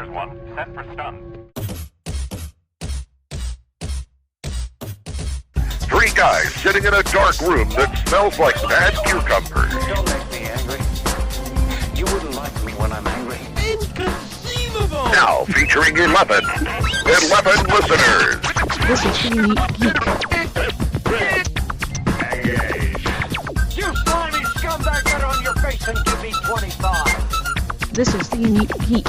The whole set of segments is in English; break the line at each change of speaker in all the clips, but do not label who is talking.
There's one. Set for stun.
Three guys sitting in a dark room that smells like bad cucumbers.
Don't make me angry. You wouldn't like me when I'm angry.
Inconceivable!
Now featuring 11 listeners.
This is the Unique Geek.
You slimy scumbag, get on your face and give me 25.
This is the Unique Geek.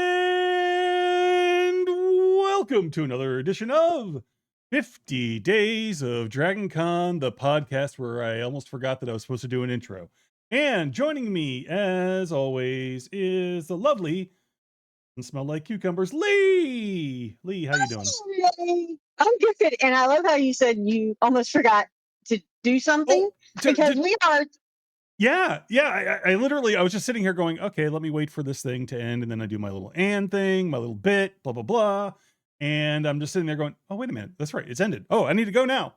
And welcome to another edition of 50 Days of Dragon Con, the podcast where I almost forgot that I was supposed to do an intro. And joining me, as always, is the lovely and smell like cucumbers, Leigh. Leigh, how you doing?
Hey, I'm good, and I love how you said you almost forgot to do something because we are.
Yeah. I literally, I was just sitting here going, okay, let me wait for this thing to end, and then I do my little and thing, my little bit, blah blah blah, and I'm just sitting there going, oh wait a minute, that's right, it's ended. Oh, I need to go now.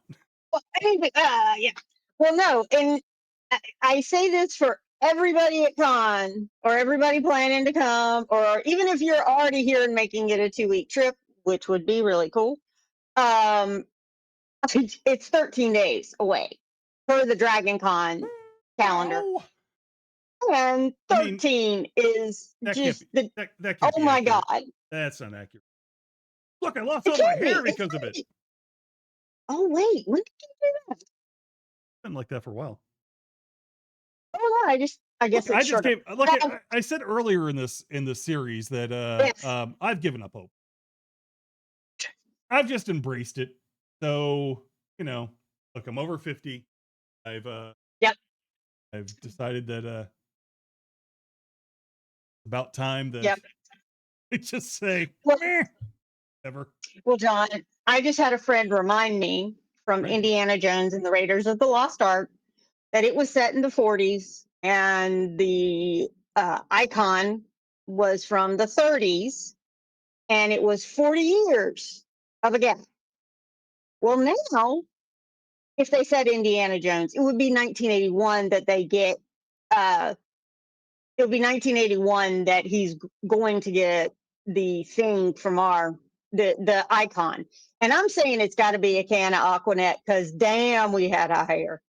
Well, anyway, yeah. Well, no, and I say this for everybody at con or everybody planning to come, or even if you're already here and making it a 2-week trip, which would be really cool. It's 13 days away per the Dragon Con calendar.
Oh,
And 13 is
that
just
can't be, that can't
oh
be
my
accurate.
God.
That's not accurate. Look, I lost
It
all my
can't be,
hair
it
because of
can't
it.
be. Oh, wait, when did you do that?
It's been like that for a while.
Oh, no, I guess
Look,
it's
I just
shorter.
gave, look, I said earlier in this series that
Yes.
I've given up hope. I've just embraced it. So, look, I'm over 50.
Yep.
I've decided that it's about time that
Yep.
I just say,
Well,
whatever.
well, John, I just had a friend remind me from
Right.
Indiana Jones and the Raiders of the Lost Ark that it was set in the 40s and the icon was from the 30s and it was 40 years of a gap. Well, now, if they said Indiana Jones, it would be 1981 that they get, it'll be 1981 that he's going to get the thing from the icon. And I'm saying it's got to be a can of Aquanet because damn, we had our hair.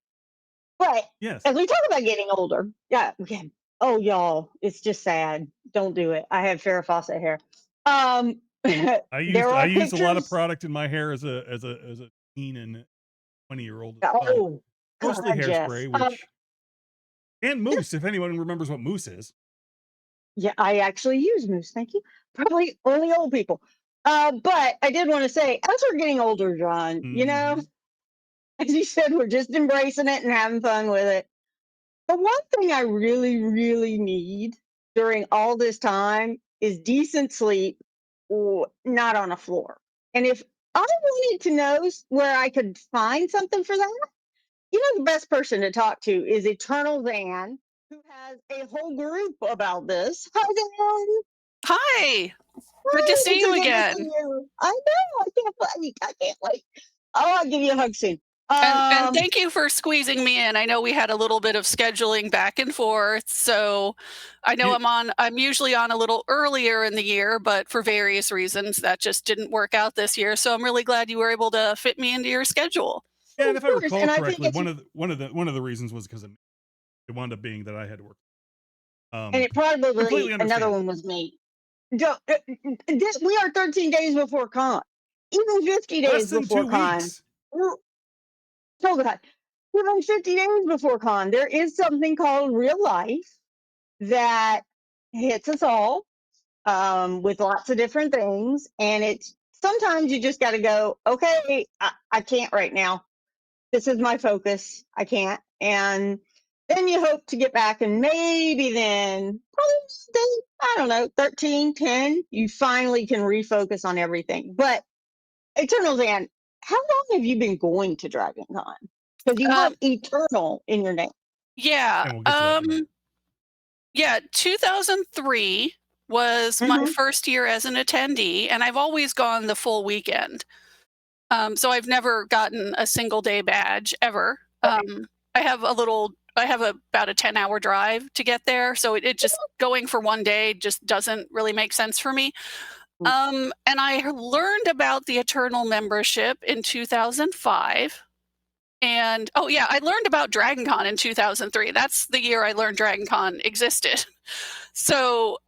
But
Yes.
as we talk about getting older, yeah, okay. Oh, y'all, it's just sad. Don't do it. I have Farrah Fawcett hair.
I used a lot of
pictures.
product in my hair as a teen and 20-year-old.
Oh,
Mostly
God, yes.
hairspray, and mousse, if anyone remembers what mousse is.
Yeah, I actually use mousse. Thank you. Probably only old people. But I did want to say, as we're getting older, John,
Mhm.
as you said, we're just embracing it and having fun with it. The one thing I really, really need during all this time is decent sleep, or not on a floor. And if I wanted to know where I could find something for that, the best person to talk to is Eternal Zan, who has a whole group about this. Hi, Dan.
Hi. Good to
Hi,
see
it's
you
so good to
again.
see you. I know. I can't wait. I can't wait. Oh, I'll give you a hug soon.
And thank you for squeezing me in. I know we had a little bit of scheduling back and forth, so I know I'm usually on a little earlier in the year, but for various reasons that just didn't work out this year. So I'm really glad you were able to fit me into your schedule.
Yeah, and if I
course,
recall
and I think
correctly,
it's-
one of the reasons was because it wound up being that I had to work.
and it
Completely
probably another
understand.
one was me. We are 13 days before con. Even 50 days
Less than
before
2
con.
weeks.
So God, even 50 days before con, there is something called real life that hits us all with lots of different things. And it's sometimes you just got to go, okay, I can't right now. This is my focus. I can't. And then you hope to get back and maybe then, probably, I don't know, 13, 10, you finally can refocus on everything. But Eternal Zan, how long have you been going to Dragon Con? Because you have Eternal in your name.
Yeah.
And we'll get to that in a minute.
Yeah, 2003 was my first year as an attendee, and I've always gone the full weekend. So I've never gotten a single day badge ever. I have about a 10-hour drive to get there, so it just going for one day just doesn't really make sense for me. And I learned about the Eternal membership in 2005. And oh yeah, I learned about Dragon Con in 2003. That's the year I learned Dragon Con existed. So,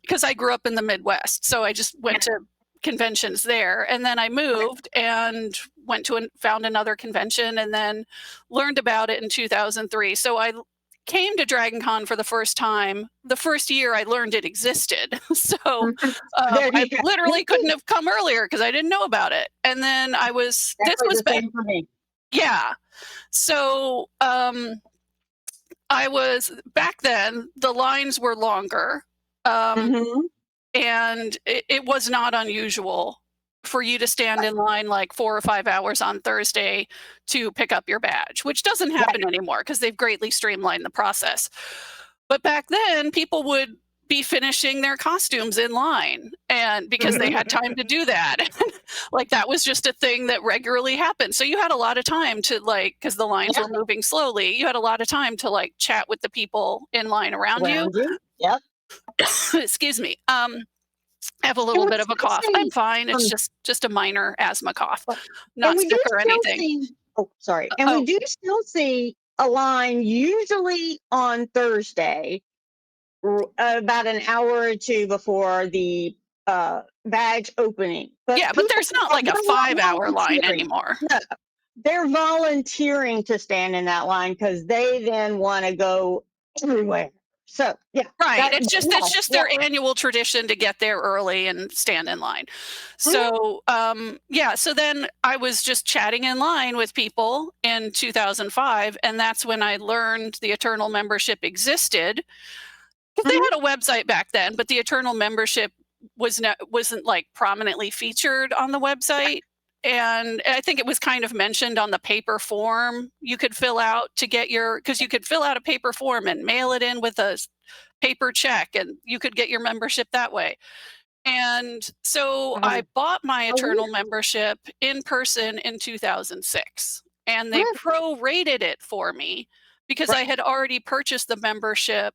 because I grew up in the Midwest, so I just went to conventions there, and then I moved and went to found another convention, and then learned about it in 2003. So I came to Dragon Con for the first time the first year I learned it existed. So
There
I
you go.
literally couldn't have come earlier because I didn't know about it. And then this
Exactly
was
the
back,
same for me.
yeah. So I was back then. The lines were longer.
Mhm.
And it was not unusual for you to stand in line like 4 or 5 hours on Thursday to pick up your badge, which doesn't happen anymore because they've greatly streamlined the process. But back then, people would be finishing their costumes in line, and because they had time to do that. Like that was just a thing that regularly happened. So you had a lot of time to because the lines were moving slowly, you had a lot of time to chat with the people in line around you.
Around you. Yep.
Excuse me. I have a little bit of a cough. I'm fine. It's just a minor asthma cough,
and
not
we do
sick or
still
anything.
see. Oh, sorry. And we do still see a line usually on Thursday, about an hour or two before the badge opening. But
Yeah, but there's not like a
they're not
5-hour line
volunteering.
anymore.
No, they're volunteering to stand in that line because they then want to go everywhere. So yeah,
right. It's just their annual tradition to get there early and stand in line. So yeah, so then I was just chatting in line with people in 2005, and that's when I learned the Eternal membership existed. Because they had a website back then, but the Eternal membership wasn't like prominently featured on the website. And I think it was kind of mentioned on the paper form you could fill out to get because you could fill out a paper form and mail it in with a paper check, and you could get your membership that way. And so I bought my Eternal membership in person in 2006, and they prorated it for me because I had already purchased the membership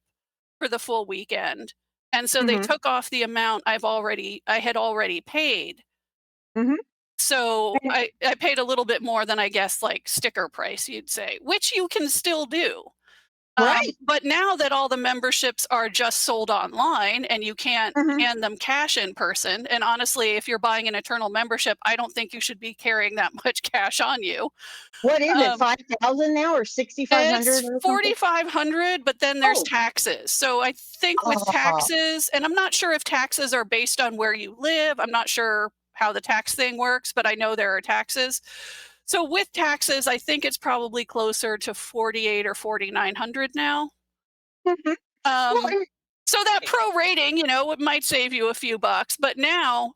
for the full weekend. And so they took off the amount I had already paid. So I paid a little bit more than I guess like sticker price, you'd say, which you can still do. But now that all the memberships are just sold online and you can't hand them cash in person, and honestly, if you're buying an Eternal membership, I don't think you should be carrying that much cash on you.
What is it, 5,000 now or 6,500
It's
or something?
4,500, but then there's taxes. So I think with taxes, and I'm not sure if taxes are based on where you live. I'm not sure how the tax thing works, but I know there are taxes. So with taxes, I think it's probably closer to 4,800 or 4,900 now. So that prorating, it might save you a few bucks, but now,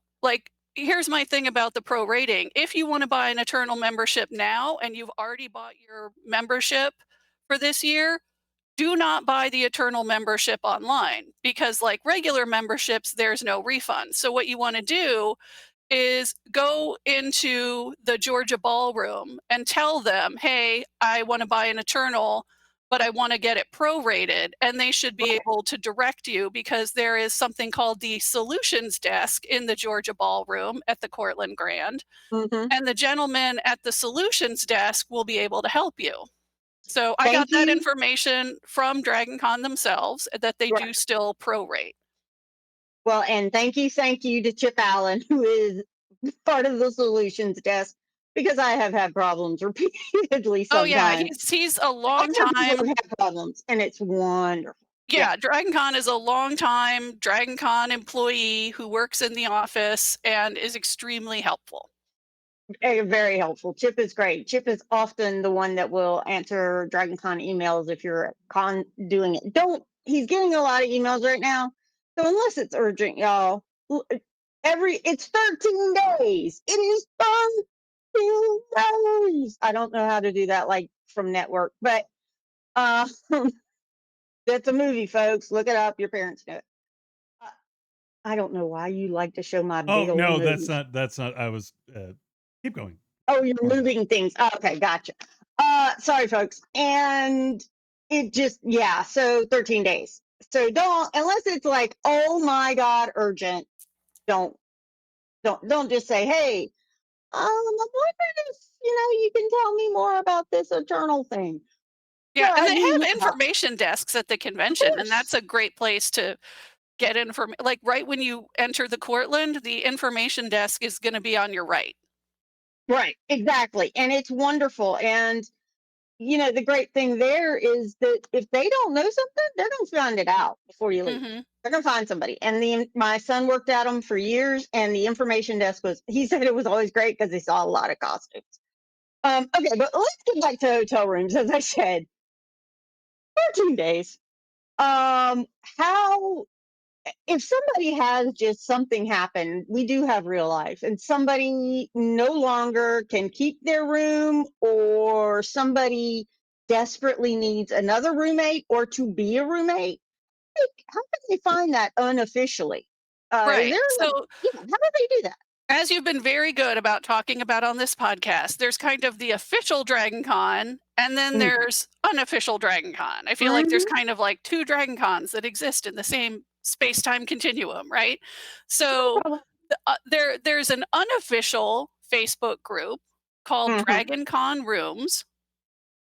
here's my thing about the prorating. If you want to buy an Eternal membership now and you've already bought your membership for this year, do not buy the Eternal membership online because like regular memberships, there's no refund. So what you want to do is go into the Georgia Ballroom and tell them, hey, I want to buy an Eternal, but I want to get it prorated. And they should be able to direct you because there is something called the Solutions Desk in the Georgia Ballroom at the Cortland Grand. And the gentleman at the Solutions Desk will be able to help you. So I got that information from Dragon Con themselves that they do still prorate.
Well, and thank you to Chip Allen, who is part of the Solutions Desk, because I have had problems repeatedly sometimes.
Oh yeah, he's a long time.
Have problems, and it's wonderful.
Yeah, Dragon Con is a long time Dragon Con employee who works in the office and is extremely helpful.
Very helpful. Chip is great. Chip is often the one that will answer Dragon Con emails if you're doing it. He's getting a lot of emails right now. So unless it's urgent, y'all, it's 13 days. It is 13 days. I don't know how to do that from network, but that's a movie, folks. Look it up. Your parents know it. I don't know why you like to show my big old
no,
movies.
that's not. I was keep going.
Oh, you're moving things. Oh, okay, gotcha. Sorry, folks. And it just, yeah, so 13 days. So don't, unless it's like, oh my God, urgent, don't, don't just say, hey, I'm wondering if, you can tell me more about this eternal thing.
Yeah,
Yeah,
and
I
they
mean,
have
yeah,
information desks at the
of
convention, and
course.
that's a great place to get information. Like, right when you enter the Courtland, the information desk is gonna be on your right.
Right, exactly. And it's wonderful. And, the great thing there is that if they don't know something, they're going to find it out before you leave.
Mhm.
They're going to find somebody. And my son worked at them for years, and the information desk he said it was always great because he saw a lot of costumes. Okay, but let's get back to hotel rooms. As I said, 14 days. How if somebody has just something happen, we do have real life, and somebody no longer can keep their room, or somebody desperately needs another roommate or to be a roommate, like, how can they find that unofficially? Is
Right.
there
So,
yeah, how do they do that?
as you've been very good about talking about on this podcast, there's kind of the official Dragon Con, and then there's unofficial Dragon Con. I feel like there's
Mm-hmm.
kind of like 2 Dragon Cons that exist in the same space-time continuum, right? So, there's an unofficial Facebook group called
Mm-hmm.
Dragon Con Rooms.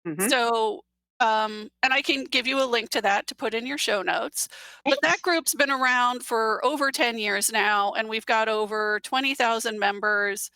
Mm-hmm.
So, and I can give you a link to that to put in your show notes. But that
Thanks.
group's been around for over 10 years now, and we've got over 20,000 members.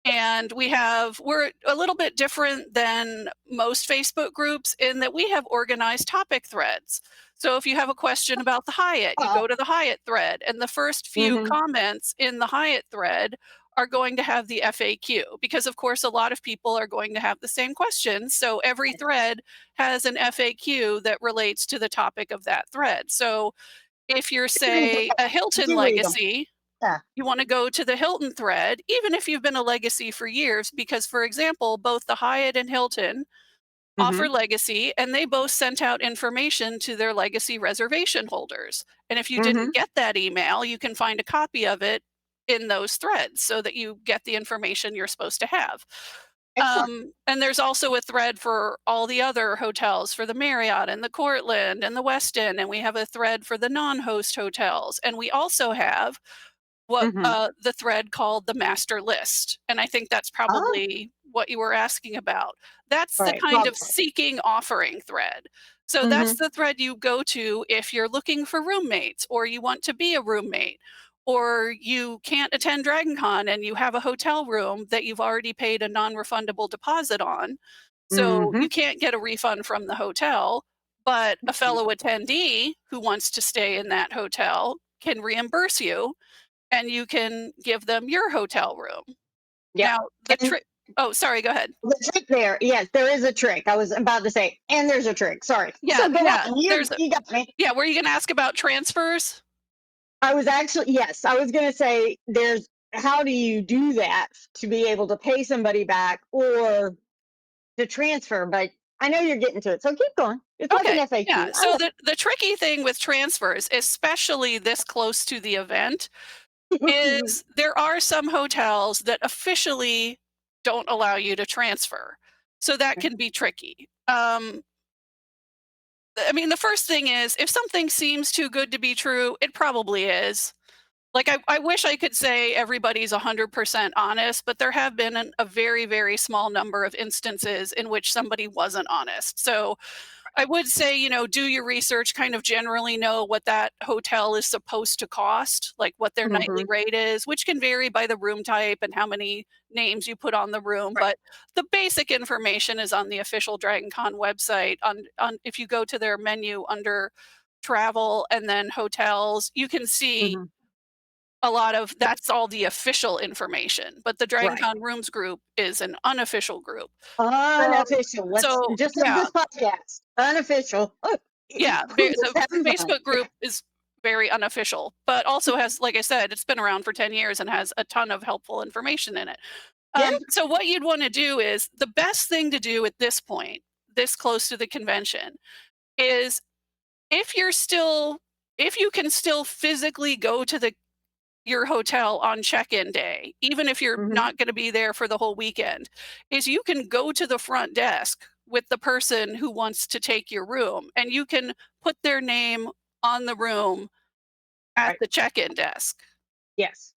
And we're a little bit different than most Facebook groups in that we have organized topic threads. So if you have a question about the Hyatt, you
Uh,
go to the Hyatt thread, and the first few
mm-hmm.
comments in the Hyatt thread are going to have the FAQ because, of course, a lot of people are going to have the same questions. So every thread has an FAQ that relates to the topic of that thread. So if you're, say, a Hilton
You read them.
legacy,
Yeah.
you want to go to the Hilton thread, even if you've been a legacy for years, because, for example, both the Hyatt and Hilton
Mm-hmm.
offer legacy, and they both sent out information to their legacy reservation holders. And if you
Mm-hmm.
didn't get that email, you can find a copy of it in those threads so that you get the information you're supposed to have.
Excellent.
And there's also a thread for all the other hotels, for the Marriott and the Courtland and the Westin, and we have a thread for the non-host hotels. And we also have
Mm-hmm.
the thread called the master list, and I think that's
Oh,
probably what you were asking about. That's the
right.
kind of
Probably.
seeking offering thread. So
Mm-hmm.
that's the thread you go to if you're looking for roommates, or you want to be a roommate, or you can't attend DragonCon and you have a hotel room that you've already paid a non-refundable deposit on. So
Mm-hmm.
you can't get a refund from the hotel, but a fellow attendee who wants to stay in that hotel can reimburse you, and you can give them your hotel room.
Yep.
Now, the
And
trick oh, sorry, go ahead.
the trick there, yes, there is a trick. I was about to say, and there's a trick. Sorry.
Yeah,
So go
yeah,
on. You
there's a
you got me.
yeah, were you gonna ask about transfers?
I was actually, yes, I was gonna say there's how do you do that to be able to pay somebody back or to transfer, but I know you're getting to it. So keep going. It's like an
Okay,
FAQ.
yeah, so the tricky thing with transfers, especially this close to the event, is there are some hotels that officially don't allow you to transfer, so that can be tricky. I mean, the first thing is, if something seems too good to be true, it probably is. Like, I wish I could say everybody's 100% honest, but there have been a very, very small number of instances in which somebody wasn't honest. So I would say, do your research, kind of generally know what that hotel is supposed to cost, like what their nightly
Mm-hmm.
rate is, which can vary by the room type and how many names you put on the room.
Right.
But the basic information is on the official DragonCon website. On if you go to their menu under travel and then hotels, you can see
Mm-hmm.
a lot of that's all the official information, but the
Right.
DragonCon Rooms group is an unofficial group. Um,
Unofficial. Let's
so
just like
yeah,
this podcast. Unofficial. Oh,
yeah,
we're
the
just having fun.
Facebook group is very unofficial, but also has, like I said, it's been around for 10 years and has a ton of helpful information in it.
Yeah.
So what you'd want to do is the best thing to do at this point, this close to the convention, is if you're still if you can still physically go to your hotel on check-in day, even if you're
Mm-hmm.
not going to be there for the whole weekend, is you can go to the front desk with the person who wants to take your room, and you can put their name on the room at
Right.
the check-in desk.
Yes.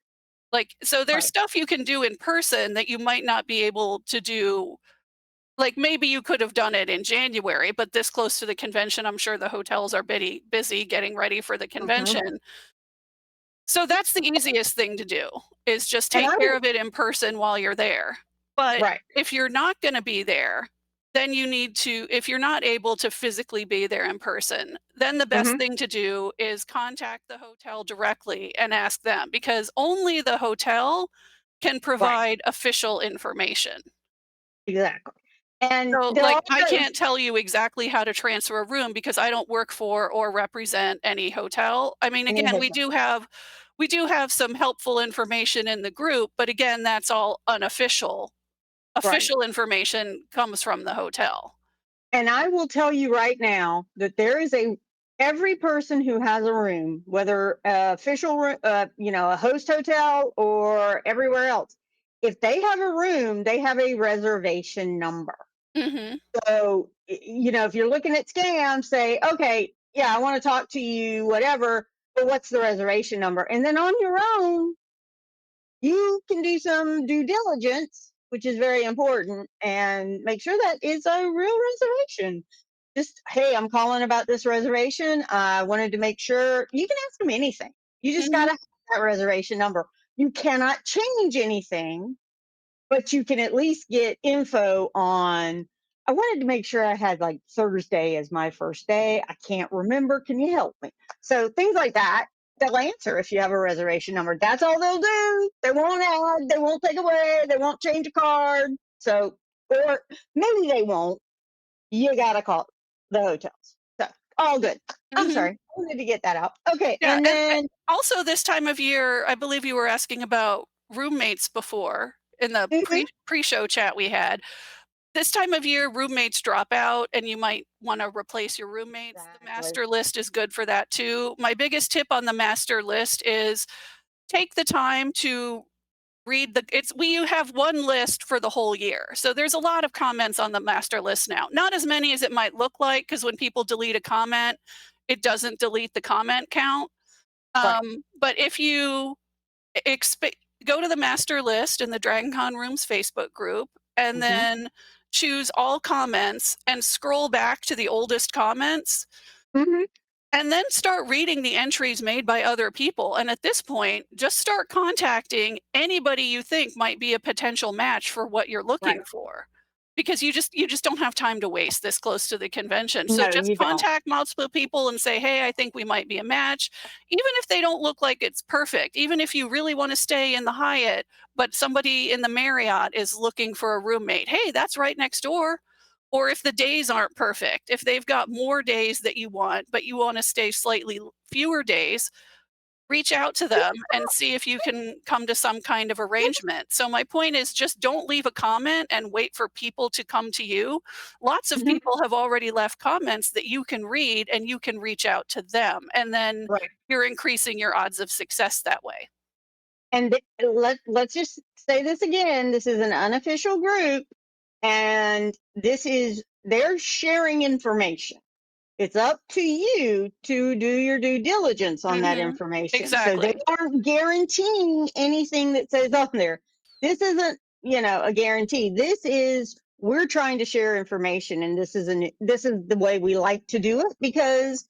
Like, so there's
Right.
stuff you can do in person that you might not be able to do. Like, maybe you could have done it in January, but this close to the convention, I'm sure the hotels are busy getting ready for the
Mhm.
convention. So that's the easiest thing to do, is just
And
take
I
care
will
of it in person while you're there. But
right.
if you're not gonna be there, then you need to, if you're not able to physically be there in person, then the best
Mhm.
thing to do is contact the hotel directly and ask them, because only the hotel can
Right.
provide official information.
Exactly. And
So,
there
like,
are
I
those
can't tell you exactly how to transfer a room because I don't work for or represent any hotel. I mean,
any
again,
hotel.
we do have some helpful information in the group, but again, that's all unofficial.
Right.
Official information comes from the hotel.
And I will tell you right now that there is a every person who has a room, whether official, a host hotel or everywhere else, if they have a room, they have a reservation number.
Mhm.
So, if you're looking at scams, say, okay, yeah, I want to talk to you, whatever, but what's the reservation number? And then on your own, you can do some due diligence, which is very important, and make sure that it's a real reservation. Just, hey, I'm calling about this reservation. I wanted to make sure you can ask them anything. You just got
Mhm.
to have that reservation number. You cannot change anything, but you can at least get info on. I wanted to make sure I had like Thursday as my first day. I can't remember. Can you help me? So things like that, they'll answer if you have a reservation number. That's all they'll do. They won't add, they won't take away, they won't change a card. So, or maybe they won't. You got to call the hotels. So, all good. I'm
Mhm.
sorry. I wanted to get that out. Okay.
Yeah,
And
and
then,
also this time of year, I believe you were asking about roommates before in the
mhm,
pre-show chat we had. This time of year, roommates drop out and you might want to replace your roommates. The
exactly.
master list is good for that too. My biggest tip on the master list is take the time to read the it's we you have one list for the whole year. So there's a lot of comments on the master list now. Not as many as it might look like, because when people delete a comment, it doesn't delete the comment count.
Right.
But if you exp- go to the master list in the Dragon Con Rooms Facebook group and
Hmm.
then choose all comments and scroll back to the oldest comments
Hmm.
and then start reading the entries made by other people. And at this point, just start contacting anybody you think might be a potential match for what you're
Right.
looking for. Because you just don't have time to waste this close to the convention. So
No,
just
you don't.
contact multiple people and say, "Hey, I think we might be a match." Even if they don't look like it's perfect, even if you really want to stay in the Hyatt, but somebody in the Marriott is looking for a roommate. Hey, that's right next door. Or if the days aren't perfect, if they've got more days that you want, but you want to stay slightly fewer days, reach out to them and see if you can come to some kind of arrangement. So my point is, just don't leave a comment and wait for people to come to you. Lots of
Mhm.
people have already left comments that you can read and you can reach out to them. And then
Right.
you're increasing your odds of success that way.
And let's just say this again. This is an unofficial group, and this is they're sharing information. It's up to you to do your due diligence on that
Mhm.
information. So they
Exactly.
aren't guaranteeing anything that says on there. This isn't, a guarantee. This is we're trying to share information, and this is the way we like to do it because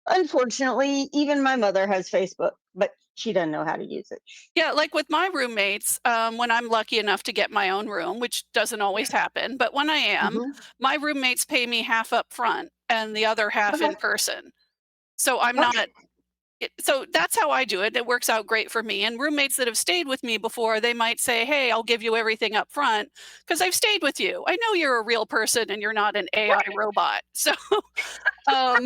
unfortunately, even my mother has Facebook, but she doesn't know how to use it.
Yeah, like with my roommates, when I'm lucky enough to get my own room, which doesn't always
Yes.
happen, but when I am,
Hmm.
my roommates pay me half up front and the other half
Okay.
in person. So I'm not
Okay.
so that's how I do it. It works out great for me. And roommates that have stayed with me before, they might say, "Hey, I'll give you everything up front because I've stayed with you. I know you're a real person and you're not an AI
Right.
robot." So, um,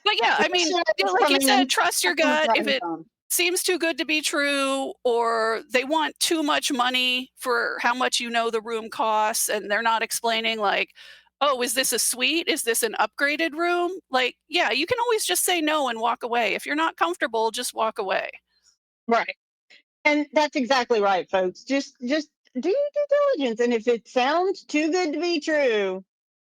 but yeah, I mean,
Questions
like you
coming
said,
in
trust your
from
gut. If
Dragon
it
Con.
seems too good to be true, or they want too much money for how much you know the room costs, and they're not explaining, like, "Oh, is this a suite? Is this an upgraded room?" Like, yeah, you can always just say no and walk away. If you're not comfortable, just walk away.
Right. And that's exactly right, folks. Just do your due diligence. And if it sounds too good to be true,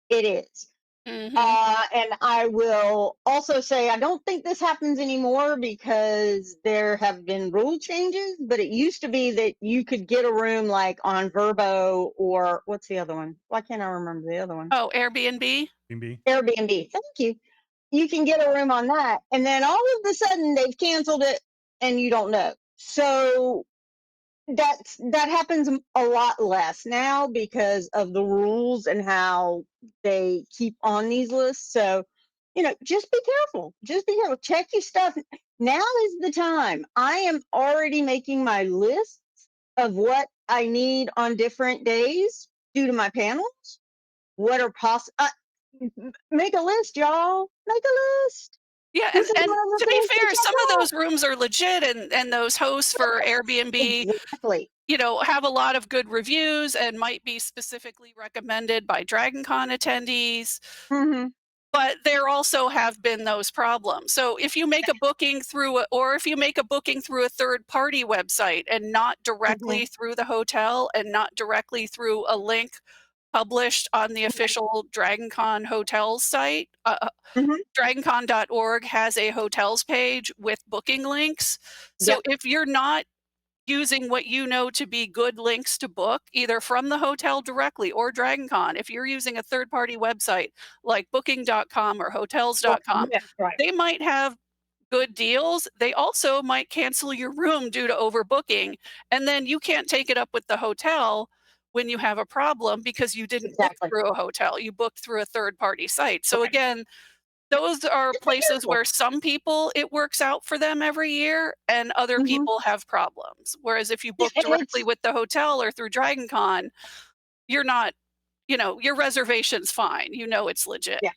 it is.
Hmm.
And I will also say I don't think this happens anymore because there have been rule changes. But it used to be that you could get a room like on Verbo or what's the other one? Why can't I remember the other one?
Oh, Airbnb.
Maybe.
Airbnb. Thank you. You can get a room on that, and then all of a sudden they've canceled it, and you don't know. So that happens a lot less now because of the rules and how they keep on these lists. So, just be careful. Just be careful. Check your stuff. Now is the time. I am already making my list of what I need on different days due to my panels. What are possible? Make a list, y'all. Make a list.
Yeah,
This is
and
one of
to
the
be
things to
fair,
check
some of
off.
those rooms are legit, and those hosts for Airbnb,
Exactly.
have a lot of good reviews and might be specifically recommended by DragonCon attendees.
Mm-hmm.
But there also have been those problems. So if you make a booking through a third party website and not
Mm-hmm.
directly through the hotel and not directly through a link published on the official DragonCon hotels site,
Mm-hmm.
dragoncon.org has a hotels page with booking links. So
Yep.
if you're not using what you know to be good links to book, either from the hotel directly or DragonCon, if you're using a third party website like booking.com or hotels.com,
Yeah. Right.
they might have good deals. They also might cancel your room due to overbooking. And then you can't take it up with the hotel when you have a problem because you didn't book
Exactly.
through a hotel, you booked through a third party site. So
Right.
again, those are
Just be
places
careful.
where some people it works out for them every year and other
Mm-hmm.
people have problems. Whereas if you
Yeah,
book
and
directly
it's
with the hotel or through DragonCon, you're not, your reservation's fine. You know it's legit.
yeah,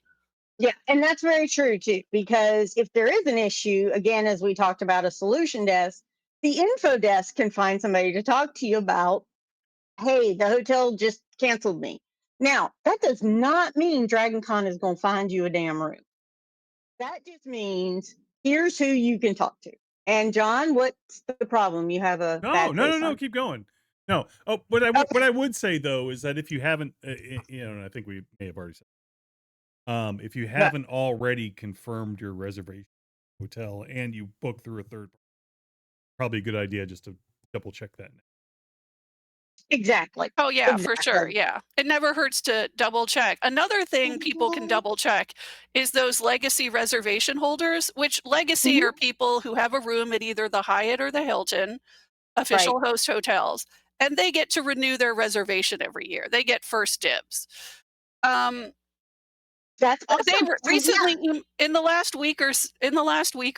yeah, and that's very true too. Because if there is an issue, again, as we talked about a solution desk, the info desk can find somebody to talk to you about. Hey, the hotel just canceled me. Now that does not mean DragonCon is going to find you a damn room. That just means here's who you can talk to. And John, what's the problem? You have a
No,
bad
no, no,
face
no.
on.
Keep going. No. Oh, what
Okay.
I would say though is that if you haven't, and I think we may have already said, if you
But
haven't already confirmed your reservation hotel and you book through a third, probably a good idea just to double check that.
exactly.
Oh yeah, for sure.
Exactly.
Yeah. It never hurts to double check. Another thing people can
Mhm.
double check is those legacy reservation holders, which legacy
Mhm.
are people who have a room at either the Hyatt or the Hilton,
Right.
official host hotels, and they get to renew their reservation every year. They get first dibs. Um,
That's
they
awesome. And yeah.
recently in the last week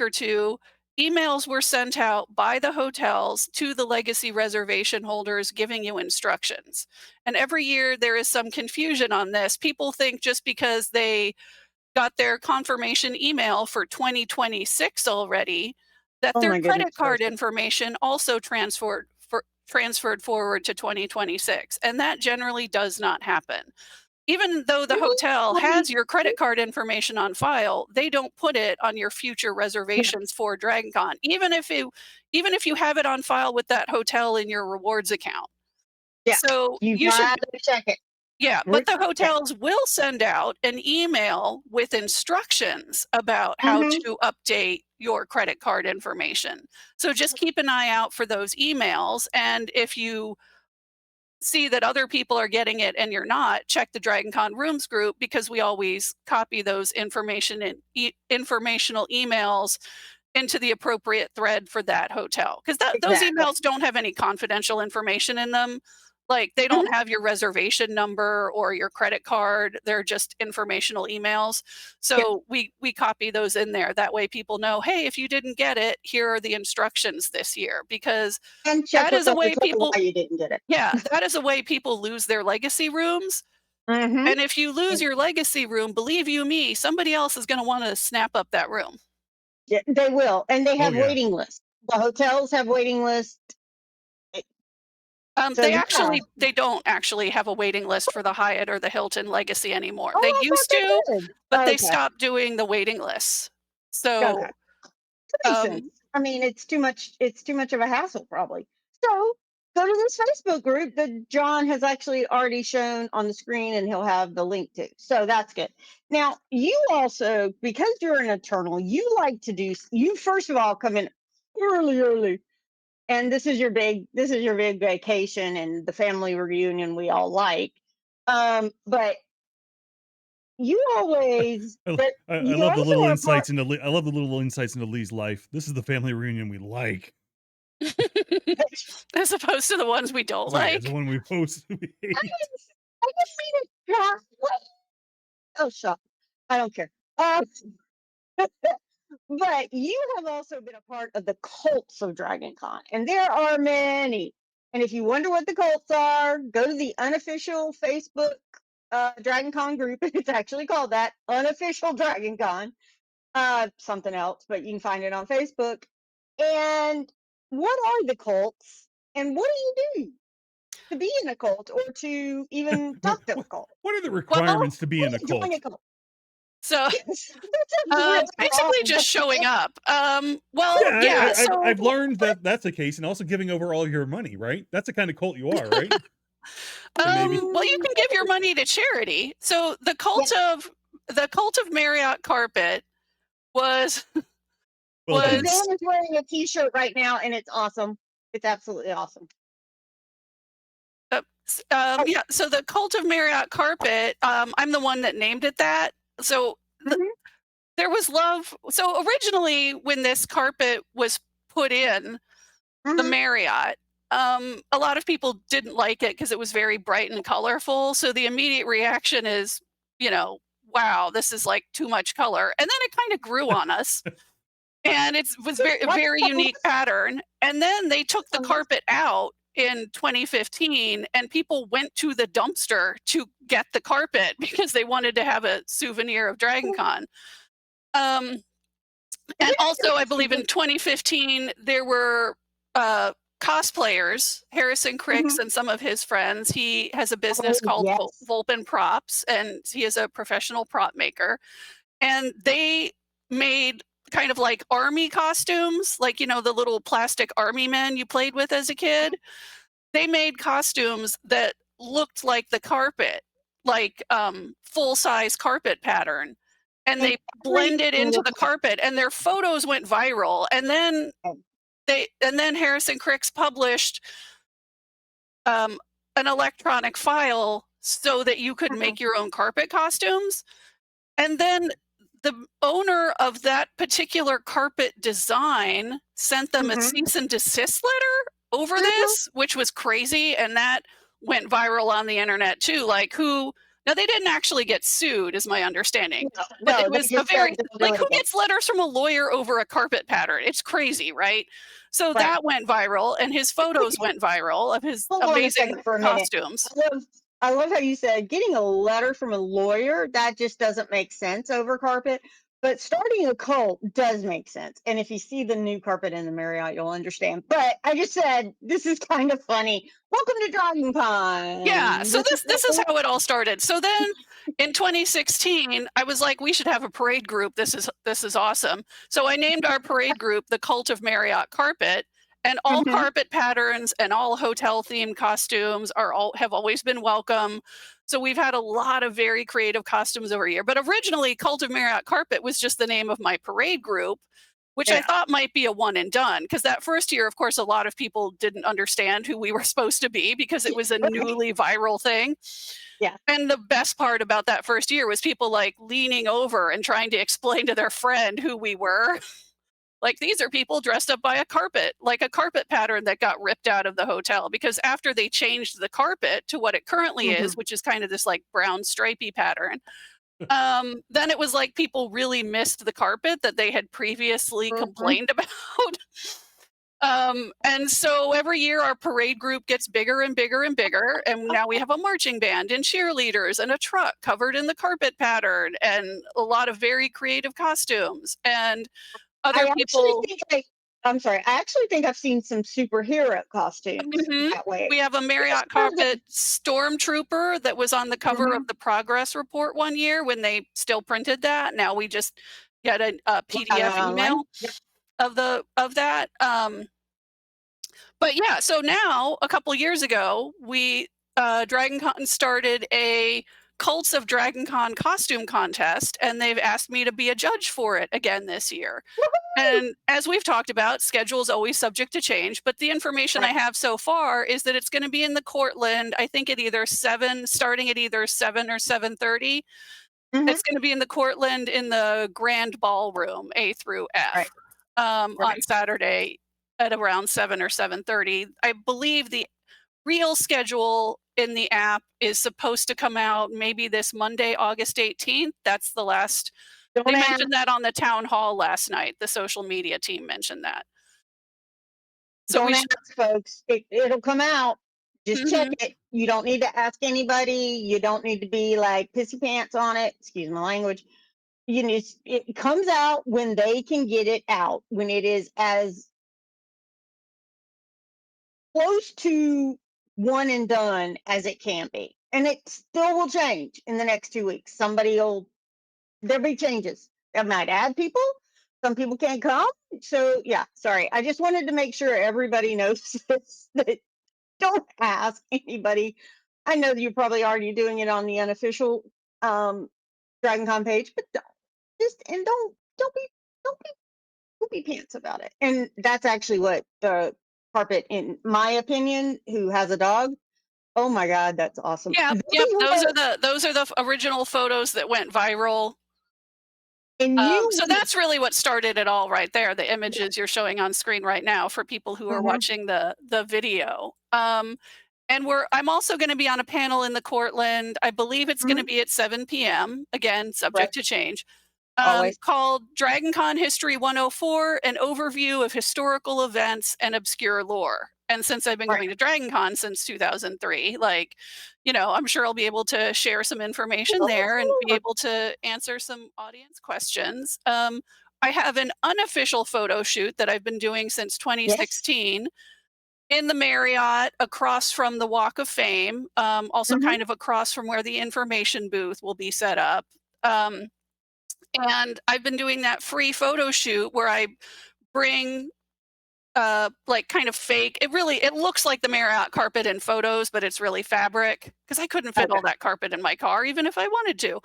or two, emails were sent out by the hotels to the legacy reservation holders giving you instructions. And every year there is some confusion on this. People think just because they got their confirmation email for 2026 already that
Oh
their
my goodness
credit card
gracious.
information also transferred forward to 2026, and that generally does not happen. Even though the
Really?
hotel
Really?
has your credit card information on file, they don't put it on your future
Yeah.
reservations for DragonCon, even if you have it on file with that hotel in your rewards account.
Yeah.
So
You
you should,
gotta check it.
yeah, but the
Yeah.
hotels will send out an email with instructions about how
Mm-hmm.
to update your credit card information. So just keep an eye out for those emails, and if you see that other people are getting it and you're not, check the DragonCon rooms group because we always copy those informational emails into the appropriate thread for that hotel because those
Exactly.
emails don't have any confidential information in them. Like they
Hmm.
don't have your reservation number or your credit card. They're just informational emails.
Yeah.
So we copy those in there. That way people know, hey, if you didn't get it, here are the instructions this year because
And check
that
with
is a
the
way
hotel
people
why you didn't get it.
yeah, that is a way people lose their legacy rooms,
Mm-hmm.
and if you lose your legacy room, believe you me, somebody else is gonna wanna snap up that room.
Yeah, they will. And they
Oh
have
yeah.
waiting lists. The hotels have waiting lists. Eh, So
They
yeah.
actually they don't actually have a waiting list for the Hyatt or the Hilton Legacy anymore. They
Oh, I thought
used to,
they did.
but they
Okay.
stopped doing the waiting lists.
Okay.
So,
That makes sense.
um
I mean, it's too much of a hassle probably. So go to this Facebook group that John has actually already shown on the screen, and he'll have the link to. So that's good. Now, you also, because you're an Eternal, you like to do, you first of all come in early. And this is your big vacation and the family reunion we all like. But you always, but
I
you
love the
also
little
are
insights into I love the little insights into Lee's life. This is the family reunion we like.
As opposed to the ones we don't
Right,
like.
the one we post. We hate.
I just mean it. Oh, shut. I don't care. But you have also been a part of the cults of Dragon Con, and there are many. And if you wonder what the cults are, go to the unofficial Facebook Dragon Con group. It's actually called that, unofficial Dragon Con. Something else, but you can find it on Facebook. And what are the cults, and what do you do to be in a cult, or to even talk to a cult?
What are the
Well,
requirements to be in a
Join
cult?
a cult.
so
Yes, that sounds really
basically
wrong.
just showing up. Well,
Yeah,
yeah. So
I've learned that that's the case, and also giving over all your money, right? That's the kind of cult you are, right? So maybe.
well, you can give your money to charity. So the cult of Marriott Carpet was
Well done.
was
Zan is wearing a T-shirt right now, and it's awesome. It's absolutely awesome.
yeah. So the cult of Marriott Carpet. I'm the one that named it that. So there was love. So originally, when this carpet was put in the Marriott, a lot of people didn't like it because it was very bright and colorful. So the immediate reaction is, wow, this is like too much color. And then it kind of grew on us. And it was a very unique pattern. And then they took the carpet out in 2015, and people went to the dumpster to get the carpet because they wanted to have a souvenir of Dragon Con. And also, I believe in 2015, there were cosplayers, Harrison Cricks and some of his friends. He has a business called Vulpin Props, and he is a professional prop maker. And they made kind of like army costumes, like, the little plastic army men you played with as a kid. They made costumes that looked like the carpet, like full-size carpet pattern. And they blended into the carpet, and their photos went viral. And then Harrison Cricks published an electronic file so that you could make your own carpet costumes. And then the owner of that particular carpet design sent them a cease and desist letter over this, which was crazy. And that went viral on the internet too. Now, they didn't actually get sued, is my understanding. But it was who gets letters from a lawyer over a carpet pattern? It's crazy, right? So that went viral, and his photos went viral of his amazing costumes.
I love how you said getting a letter from a lawyer. That just doesn't make sense over carpet. But starting a cult does make sense. And if you see the new carpet in the Marriott, you'll understand. But I just said, this is kind of funny. Welcome to Dragon Con.
Yeah, so this is how it all started. So then in 2016, I was like, we should have a parade group. This is awesome. So I named our parade group the Cult of Marriott Carpet. And all carpet patterns and all hotel themed costumes have always been welcome. So we've had a lot of very creative costumes over here. But originally, Cult of Marriott Carpet was just the name of my parade group, which I thought might be a one and done. Because that first year, of course, a lot of people didn't understand who we were supposed to be because it was a newly viral thing. Yeah. And the best part about that first year was people like leaning over and trying to explain to their friend who we were. Like, these are people dressed up by a carpet, like a carpet pattern that got ripped out of the hotel. Because after they changed the carpet to what it currently is, which is kind of this like brown stripy pattern, then it was like people really missed the carpet that they had previously complained about. And so every year our parade group gets bigger and bigger and bigger. And now we have a marching band and cheerleaders and a truck covered in the carpet pattern and a lot of very creative costumes. And other people.
I'm sorry. I actually think I've seen some superhero costumes that way.
We have a Marriott Carpet stormtrooper that was on the cover of the progress report one year when they still printed that. Now we just get a PDF email of that. But yeah, so now a couple years ago, we DragonCon started a Cults of DragonCon costume contest, and they've asked me to be a judge for it again this year. And as we've talked about, schedule is always subject to change, but the information I
Right.
have so far is that it's going to be in the Cortland. I think at either 7, starting at either 7 or 7:30.
Mhm.
It's going to be in the Cortland in the Grand Ballroom, A through
Right.
F, on
Right.
Saturday at around 7 or 7:30. I believe the real schedule in the app is supposed to come out maybe this Monday, August 18th. That's the last.
Don't
They
ask.
mentioned that on the town hall last night. The social media team mentioned that. So we
Don't
should.
ask, folks. It'll come out. Just check
Mhm.
it. You don't need to ask anybody. You don't need to be like pissy pants on it. Excuse my language. You know, it comes out when they can get it out, when it is as close to one and done as it can be. And it still will change in the next 2 weeks. There'll be changes. It might add people. Some people can't come. So, yeah, sorry. I just wanted to make sure everybody knows this, that don't ask anybody. I know that you're probably already doing it on the unofficial DragonCon page, but don't be pants about it. And that's actually what the carpet, in my opinion, who has a dog. Oh my God, that's awesome.
Yep,
This
yep.
is
Those
what,
are the original photos that went viral.
and
So that's really what started it all right there, the
yeah,
images you're showing on screen right now for people who are
mhm,
watching the video. And I'm also gonna be on a panel in the Cortland. I believe it's gonna
mhm,
be at 7 PM, again,
right,
subject to change,
always.
called DragonCon History 104, an overview of historical events and obscure lore. And since I've been
Right.
going to DragonCon since 2003, like, I'm sure I'll be able to share some information
Oh,
there and be
sure.
able to answer some audience questions. I have an unofficial photo shoot that I've been doing since
Yes.
2016 in the Marriott across from the Walk of Fame, also
Mhm.
kind of across from where the information booth will be set up. Um, and I've been doing that free photo shoot where I bring like kind of fake. It looks like the Marriott carpet in photos, but it's really fabric because I couldn't fit
Okay.
all that carpet in my car even if I wanted to.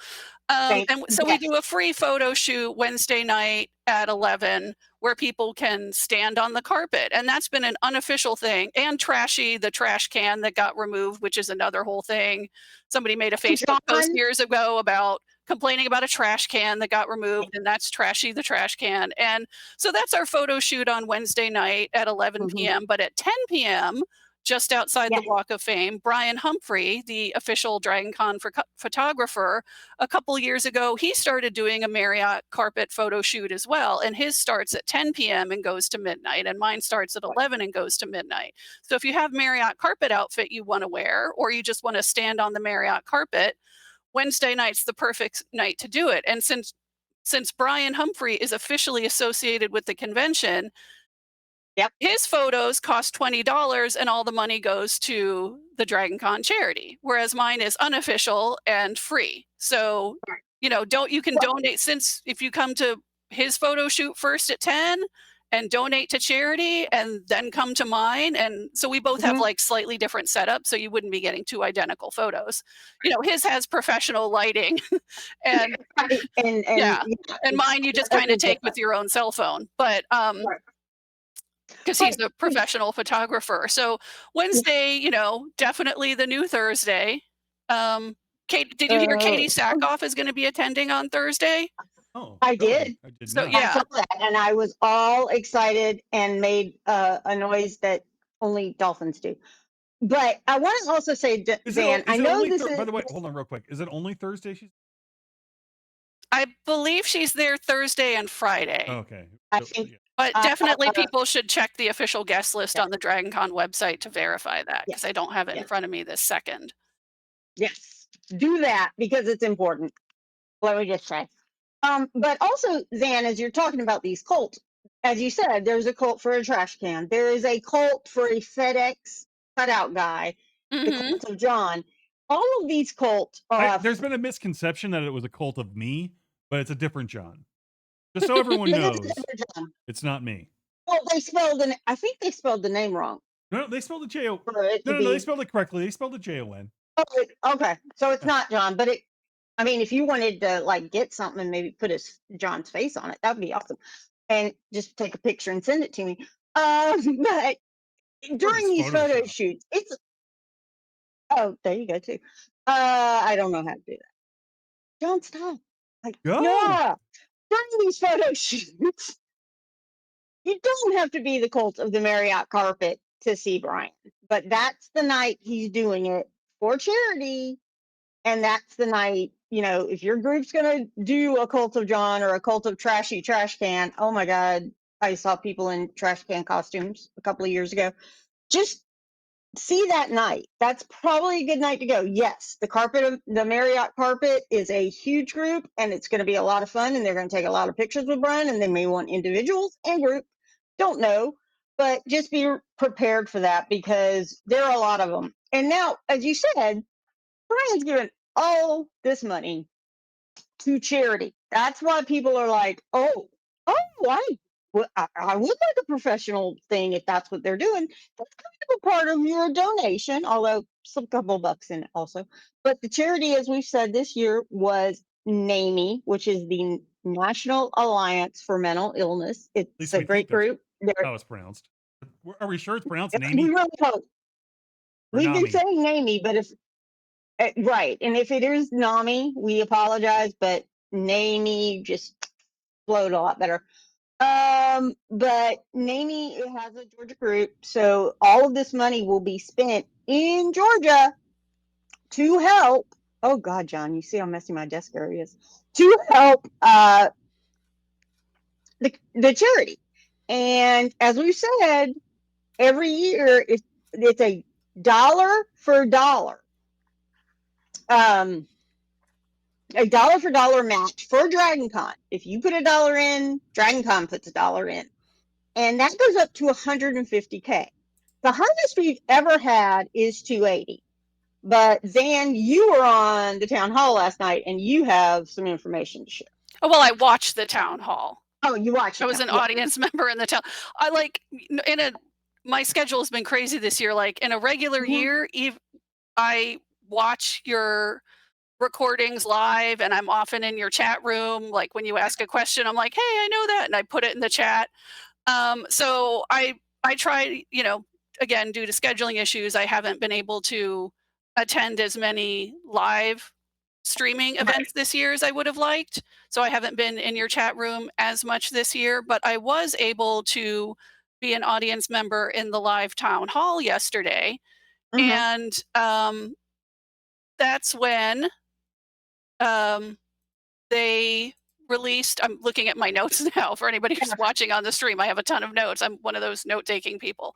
So we
Yes.
do a free photo shoot Wednesday night at 11 where people can stand on the carpet. And that's been an unofficial thing. And Trashy, the trash can that got removed, which is another whole thing. Somebody made a
Hey,
Facebook post
John.
years ago about complaining about a trash can that got removed, and that's Trashy, the trash can. And so that's our photo shoot on Wednesday night at 11
Mhm.
p.m. But at 10 p.m., just outside the
Yes.
Walk of Fame, Brian Humphrey, the official DragonCon photographer, a couple years ago, he started doing a Marriott carpet photo shoot as well. And his starts at 10 p.m. and goes to midnight, and mine starts at 11 and goes to midnight. So if you have Marriott carpet outfit you want to wear, or you just want to stand on the Marriott carpet, Wednesday night's the perfect night to do it. And since Brian Humphrey is officially associated with the convention,
Yep.
his photos cost $20 and all the money goes to the DragonCon charity, whereas mine is unofficial and free. So,
Right.
you can
Well,
donate since if you come to his photo shoot first at 10 and donate to charity and then come to mine. And so we both have
mhm.
like slightly different setups. So you wouldn't be getting two identical photos. His has professional lighting and
Right. And
yeah.
yeah,
And
it's
mine you just kind
totally
of take with
different.
your own cell phone. But
Right.
because he's
But
a professional photographer. So
yeah,
Wednesday, definitely the new Thursday. Kate, did you hear Katie Sackhoff is going to be attending on Thursday?
Oh,
I
really?
did.
I did
So
not.
I
yeah,
saw that, and I was all excited and made a noise that only dolphins do. But I want to also say, Zan, I
Is it
know
only
this
by
is
the way, hold on real quick. Is it only Thursday she's
I believe she's there Thursday and
oh,
Friday.
okay.
I
So,
think
yeah.
But
uh,
definitely
uh,
people should check the official guest list
yeah,
on the DragonCon website to verify that because
yes,
I don't have it in
yes,
front of me this second.
yes. Do that because it's important. Let me just say. But also, Zan, as you're talking about these cults, as you said, there's a cult for a trash can. There is a cult for a FedEx cutout guy, the
Hmm.
cult of John. All of these cults are
There's been a misconception that it was a cult of me, but it's a different John. Just so everyone
it is a
knows,
different John.
it's not me.
Well, I think they spelled the name wrong.
No, they spelled the J-O.
for it to
No,
be.
they spelled it correctly. They spelled it J-O-N.
Okay, so it's not John, but I mean, if you wanted to like get something and maybe put John's face on it, that would be awesome. And just take a picture and send it to me. But during these photo
Photoshop.
shoots, there you go too. I don't know how to do that. John, stop. Like,
Go.
yeah. During these photo shoots, you don't have to be the cult of the Marriott carpet to see Brian, but that's the night he's doing it for charity. And that's the night, if your group's going to do a cult of John or a cult of trashy trash can, oh my God, I saw people in trash can costumes a couple of years ago. Just see that night. That's probably a good night to go. Yes, the Marriott carpet is a huge group and it's going to be a lot of fun and they're going to take a lot of pictures with Brian and they may want individuals and group. Don't know, but just be prepared for that because there are a lot of them. And now, as you said, Brian's given all this money to charity. That's why people are like, oh, I would like a professional thing if that's what they're doing. That's kind of a part of your donation, although some couple bucks in it also. But the charity, as we've said this year, was NAMI, which is the National Alliance for Mental Illness. It's a great group.
How it's pronounced. Are we sure it's pronounced
We
NAMI?
really hope. We've been
NAMI?
saying NAMI, but if right, and if it is NAMI, we apologize, but NAMI just flowed a lot better. But NAMI, it has a Georgia group, so all of this money will be spent in Georgia to help. Oh God, John, you see how messy my desk area is. To help the charity, and as we've said, every year it's a dollar for dollar. A dollar for dollar match for DragonCon. If you put $1 in, DragonCon puts $1 in. And that goes up to 150K. The highest we've ever had is 280. But Zan, you were on the town hall last night and you have some information to share.
Oh, well, I watched the town hall.
Oh, you watched it.
I was an audience member in the town. My schedule has been crazy this year. Like in a regular year, I watch your recordings live and I'm often in your chat room. Like when you ask a question, I'm like, hey, I know that. And I put it in the chat. So I try, again, due to scheduling issues, I haven't been able to attend as many live streaming events this year as I would have liked. So I haven't been in your chat room as much this year, but I was able to be an audience member in the live town hall yesterday. And that's when they released, I'm looking at my notes now for anybody who's watching on the stream. I have a ton of notes. I'm one of those note-taking people.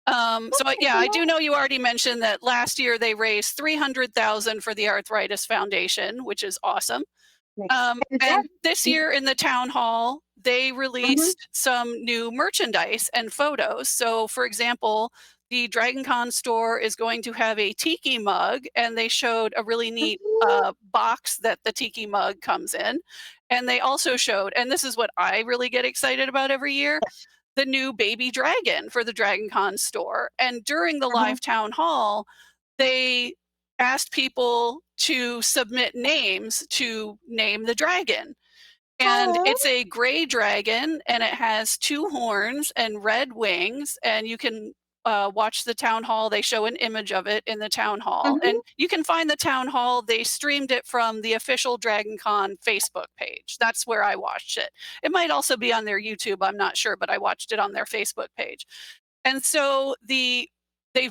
I do know you already mentioned that last year they raised $300,000 for the Arthritis Foundation, which is awesome. And this year in the town hall, they released some new merchandise and photos. So, for example, the DragonCon store is going to have a tiki mug, and they showed a really neat box that the tiki mug comes in. And they also showed, and this is what I really get excited about every year, the new baby dragon for the DragonCon store. And during the live town hall, they asked people to submit names to name the dragon. And it's a gray dragon, and it has 2 horns and red wings, and you can watch the town hall. They show an image of it in the town hall, and you can find the town hall. They streamed it from the official DragonCon Facebook page. That's where I watched it. It might also be on their YouTube, I'm not sure, but I watched it on their Facebook page. And so they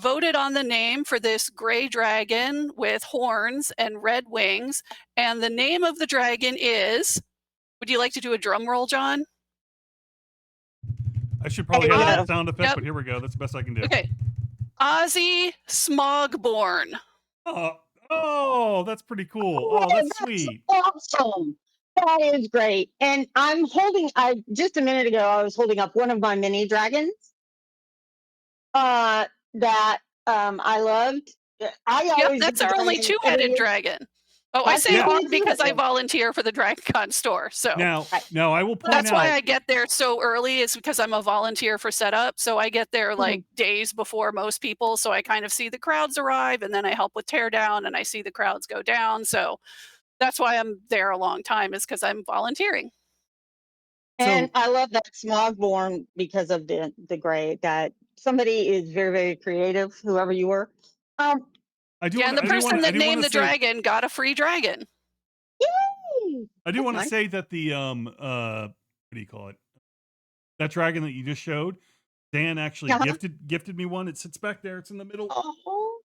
voted on the name for this gray dragon with horns and red wings, and the name of the dragon is, would you like to do a drum roll, John?
I should probably have that sound effect, but here we go. That's the best I can do.
Okay. Ozzy Smogborn.
Oh, that's pretty cool. Oh, that's sweet.
Awesome. That is great. And just a minute ago, I was holding up one of my mini dragons that I loved.
That's our only 2-headed dragon. Oh, I
That's
say
what
are
we do
because I
it.
volunteer for the DragonCon store. So
Now,
Right.
now I will point
that's why
out.
I get there so early is because I'm a volunteer for setup. So I get there like days before most people. So I kind of see the crowds arrive and then I help with teardown and I see the crowds go down. So that's why I'm there a long time is because I'm volunteering.
And
So
I love that Smogborn because of the gray. That somebody is very, very creative, whoever you were. Um,
I do
Yeah,
want
and the
to. I do want
person
to. I
that
do want
named
to
the
say.
dragon got a free dragon.
yay!
I do
That's
want to
nice.
say that the what do you call it? That dragon that you just showed, Dan actually
Uh-huh.
gifted me one. It sits back there. It's in the middle,
Oh,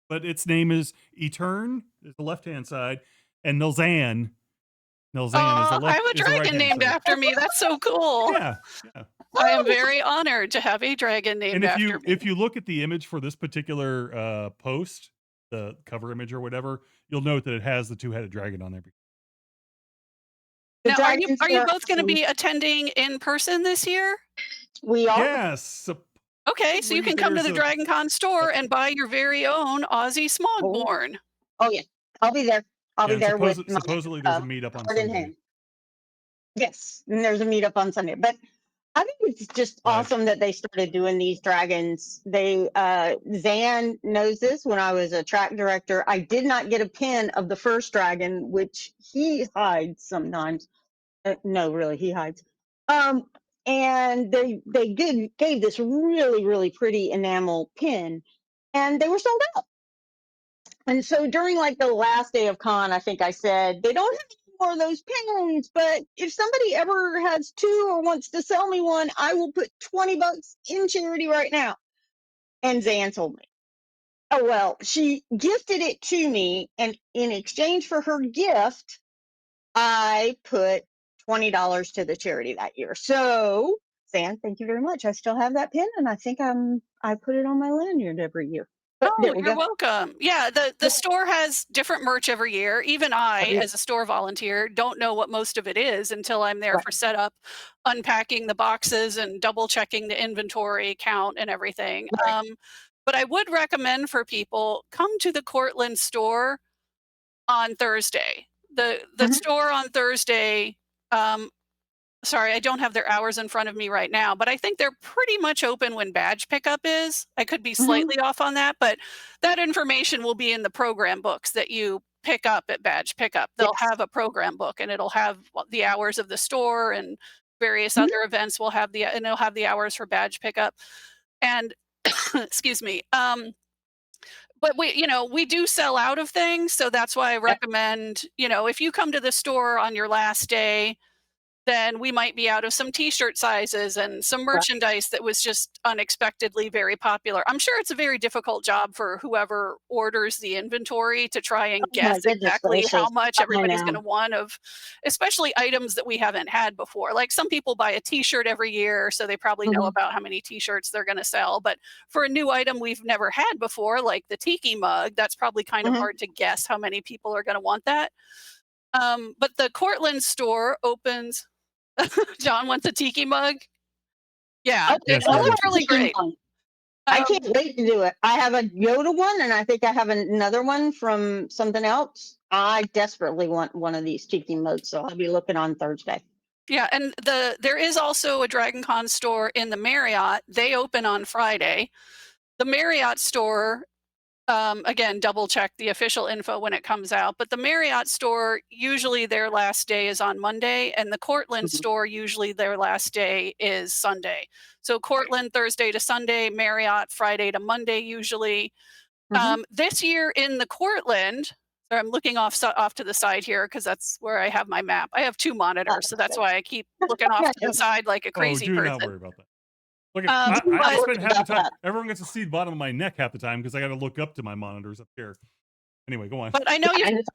but its name is is the left hand side, and Nilzan. Nilzan is
Oh, I have a
the right
dragon
hand
named
side.
after me. That's so cool.
Yeah, yeah.
I am very honored to have a dragon named
And
after me.
if you look at the image for this particular post, the cover image or whatever, you'll note that it has the two-headed dragon on there.
the
Now,
dragons
are you
are
both going to
awesome.
be attending in person this year?
We are.
Yes,
Okay, so you
supposedly
can come to
there's
the DragonCon store and buy your very own Aussie
Oh,
Smogborn.
oh yeah. I'll be there. I'll
yeah,
be
and
there with my
supposedly there's a meetup on
card in
Sunday.
hand. Yes, and there's a meetup on Sunday. But I think it's just
But
awesome that they started doing these dragons. They Zan knows this. When I was a track director, I did not get a pin of the first dragon, which he hides sometimes. No, really, he hides. Um, and they gave this really, really pretty enamel pin, and they were sold out. And so during like the last day of con, I think I said they don't have any more of those pins, but if somebody ever has two or wants to sell me one, I will put $20 in charity right now. And Zan told me, oh well, she gifted it to me, and in exchange for her gift, I put $20 to the charity that year. So Zan, thank you very much. I still have that pin, and I think I put it on my lanyard every year. But
Oh,
there we
you're
go.
welcome. Yeah, the store has different merch every year. Even I,
Yeah.
as a store volunteer, don't know what most of it is until I'm there
Right.
for setup, unpacking the boxes and double checking the inventory count and everything.
Right.
But I would recommend for people come to the Cortland store on Thursday. The
Mhm.
store on Thursday, um, sorry, I don't have their hours in front of me right now, but I think they're pretty much open when badge pickup is. I could be
Mhm.
slightly off on that, but that information will be in the program books that you pick up at badge pickup. They'll
Yes.
have a program book and it'll have the hours of the store and various
Mhm.
other events will have and it'll have the hours for badge pickup. And excuse me. But we do sell out of things, so that's why I
Yep.
recommend, if you come to the store on your last day, then we might be out of some t-shirt sizes and some
Right.
merchandise that was just unexpectedly very popular. I'm sure it's a very difficult job for whoever orders the inventory to try and
Oh my
guess
goodness
exactly how
gracious.
much
I
everybody's going
know.
to want of especially items that we haven't had before. Like some people buy a t-shirt every year, so they probably know
Mhm.
about how many t-shirts they're going to sell, but for a new item we've never had before, like the tiki mug, that's probably kind of
Mhm.
hard to guess how many people are going to want that. But the Cortland store opens. John wants a tiki mug. Yeah,
Okay,
it
yes, I
I
looks
do.
want a
really
tiki
great.
mug. I
Um,
can't wait to do it. I have a Yoda one, and I think I have another one from something else. I desperately want one of these tiki mugs, so I'll be looking on Thursday.
yeah, and there is also a DragonCon store in the Marriott. They open on Friday. The Marriott store, again, double check the official info when it comes out. But the Marriott store, usually their last day is on Monday, and the Cortland
Mhm.
store, usually their last day is Sunday. So Cortland, Thursday to Sunday, Marriott, Friday to Monday, usually.
Mhm.
This year in the Cortland, so I'm looking off to the side here because that's where I have my map. I have two monitors, so
That's
that's
good.
why I keep looking off
I
to the
know.
side like a
Oh,
crazy
do not
person.
worry about that. Look,
Um,
Do
I
not
but
worry
spend half the
about
time.
that.
Everyone gets to see the bottom of my neck half the time because I got to look up to my monitors up here. Anyway, go on.
but
Yeah, and it's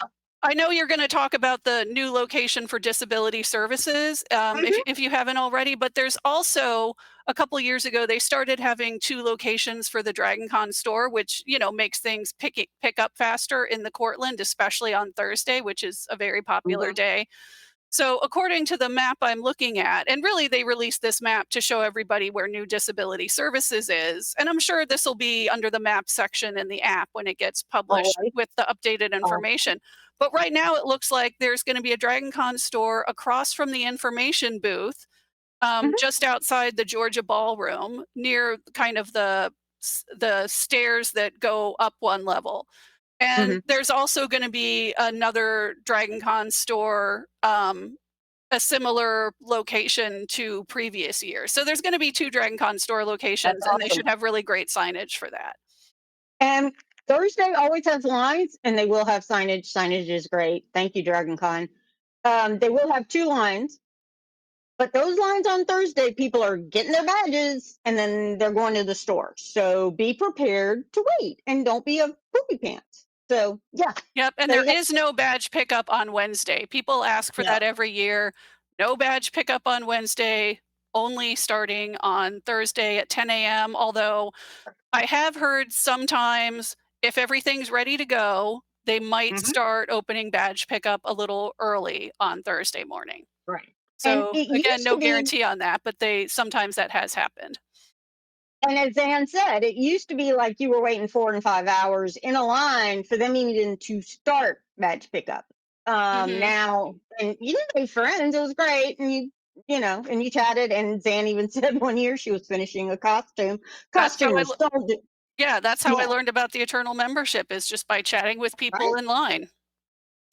I know you're going to talk about the new location for disability services,
Mhm.
if you haven't already. But there's also a couple years ago they started having two locations for the DragonCon store, which makes things pick up faster in the Cortland, especially on Thursday, which is a very popular
Mhm.
day. So, according to the map I'm looking at, and really they released this map to show everybody where new disability services is. And I'm sure this will be under the map section in the app when it gets
All
published
right.
with the updated
Oh,
information. But right now, it looks like there's going to be a Dragon Con store across from the information booth,
Mhm.
just outside the Georgia Ballroom, near kind of the stairs that go up one level. And
Mhm.
there's also going to be another Dragon Con store, a similar location to previous years. So there's going to be two Dragon Con store
That's
locations, and they
awesome.
should have really great signage for that.
And Thursday always has lines, and they will have signage. Signage is great. Thank you, Dragon Con. They will have two lines, but those lines on Thursday, people are getting their badges and then they're going to the store. So be prepared to wait and don't be a poopy pants. So yeah,
Yep, and
there
there
you go.
is no badge pickup on Wednesday. People ask for
No.
that every year. No badge pickup on Wednesday, only starting on Thursday at 10 AM, although I have heard sometimes if everything's ready to go, they might
Mhm.
start opening badge pickup a little early on Thursday morning.
Right. And
So,
it
again,
used to
no
be,
guarantee on that, but they sometimes that has happened.
and as Zan said, it used to be like you were waiting 4 and 5 hours in a line for them even to start badge pickup.
Mhm.
Now, and you made friends. It was great, and and you chatted. And Zan even said one year she was finishing a costume.
That's how
Costume was so good.
yeah, that's how I
Yeah,
learned about the Eternal membership is just by chatting with people
right.
in line.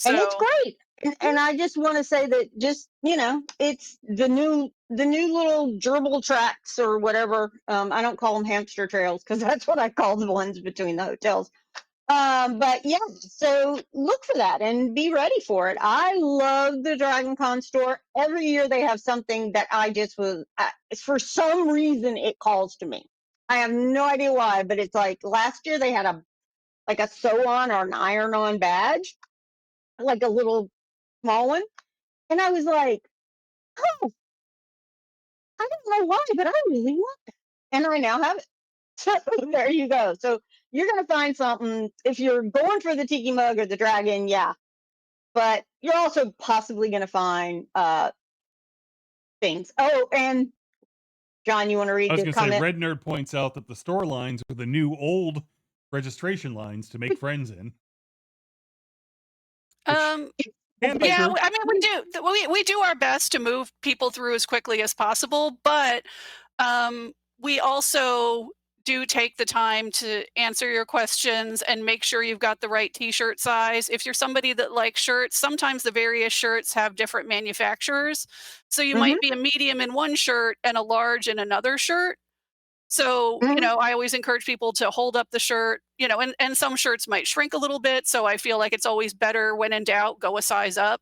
And it's
So,
great. And I just want to say that just it's the new little gerbil tracks or whatever. I don't call them hamster trails because that's what I call the ones between the hotels. But yeah, so look for that and be ready for it. I love the Dragon Con store. Every year they have something that I just for some reason it calls to me. I have no idea why, but it's like last year they had a sew on or an iron on badge, like a little small one. And I was like, oh, I don't know why, but I really want that. And I now have it. So there you go. So you're going to find something. If you're going for the tiki mug or the dragon, yeah. But you're also possibly going to find things. Oh, and John, you want to
I
read
was
the
going to say,
comment?
Red Nerd points out that the store lines are the new old registration lines to make friends in, which
um,
can be
yeah,
true.
I mean, we do our best to move people through as quickly as possible, but um, we also do take the time to answer your questions and make sure you've got the right t-shirt size. If you're somebody that likes shirts, sometimes the various shirts have different manufacturers. So you
Mm-hmm,
might be a medium in one shirt and a large in another shirt. So,
mm-hmm.
I always encourage people to hold up the shirt, and some shirts might shrink a little bit. So I feel like it's always better when in doubt, go a size up.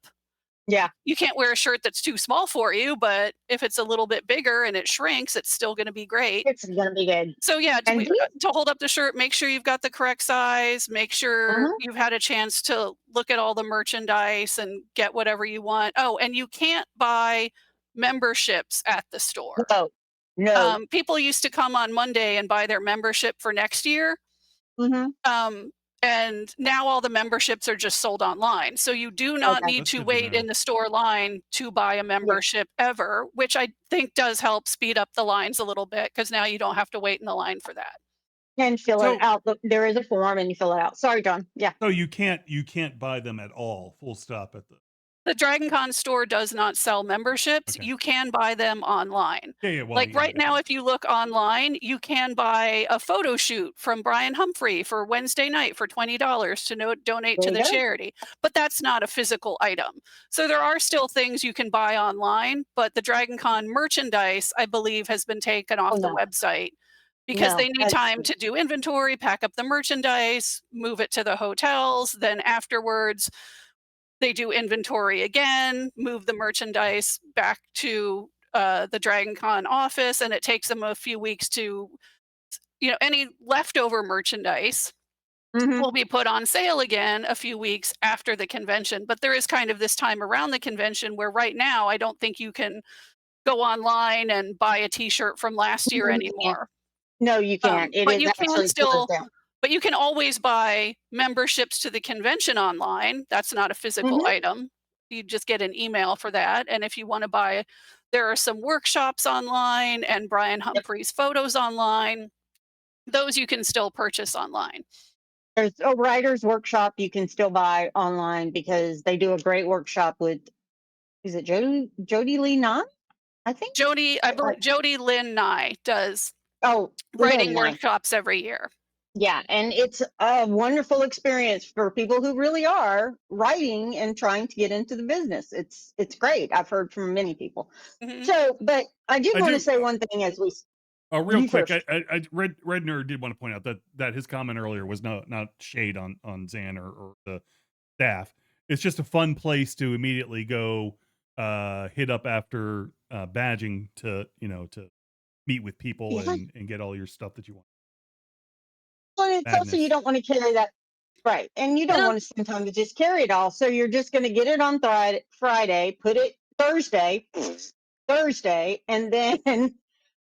Yeah,
You can't wear a shirt that's too small for you, but if it's a little bit bigger and it shrinks, it's still going to be great.
it's going to be good.
So yeah,
And these,
to hold up the shirt, make sure you've got the correct size, make sure
mhm.
you've had a chance to look at all the merchandise and get whatever you want. Oh, and you can't buy memberships at the store.
No, no.
People used to come on Monday and buy their membership for next year.
Mm-hmm.
Um, and now all the memberships are just sold online. So you do not
Okay.
need
That's
to
good to
wait in
know.
the store line to buy a
Yeah.
membership ever, which I think does help speed up the lines a little bit because now you don't have to wait in the line for that.
And fill it
So,
out. There is a form and you fill it out. Sorry, John. Yeah.
so you can't buy them at all, full stop at the.
The Dragon Con store does not sell memberships.
Okay.
You can buy them online.
Yeah, yeah. Well,
Like
yeah,
right
I
now,
get it.
if you look online, you can buy a photo shoot from Brian Humphrey for Wednesday night for $20 to donate
There
to
you
the
go.
charity. But that's not a physical item. So there are still things you can buy online, but the Dragon Con merchandise, I believe, has been taken
Oh
off the
no,
website because
no.
they need
That's
time to do inventory, pack up the merchandise, move it to the hotels. Then afterwards, they do inventory again, move the merchandise back to the Dragon Con office, and it takes them a few weeks to, any leftover merchandise
hmm
will be put on sale again a few weeks after the convention. But there is kind of this time around the convention where right now I don't think you can go online and buy a t-shirt from last year
no, you can't.
anymore.
No, you can't. It
But
is
you can
actually closed
still
down.
but you can always buy memberships to the convention online. That's not a physical
Hmm
item. You just get an email for that. And if you want to buy, there are some workshops online and Brian
Yep.
Humphrey's photos online. Those you can still purchase online.
There's a writer's workshop you can still buy online because they do a great workshop with, is it Jody Lee Nye? I think.
I believe Jody Lynn Nye does
Oh,
writing
Lynn Nye.
workshops every year.
Yeah, and it's a wonderful experience for people who really are writing and trying to get into the business. It's great. I've heard from many people.
Mhm.
So, but I did
I
want
do-
to say one thing as we.
Real
You
quick,
first.
Red Nerd did want to point out that his comment earlier was not shade on Zan or the staff. It's just a fun place to immediately go hit up after badging to meet with people
Yeah.
and get all your stuff that you want.
Well, it's also you don't want to carry that, right? And you don't want to spend time to just carry it all. So you're just going to get it on Friday, put it Thursday, and then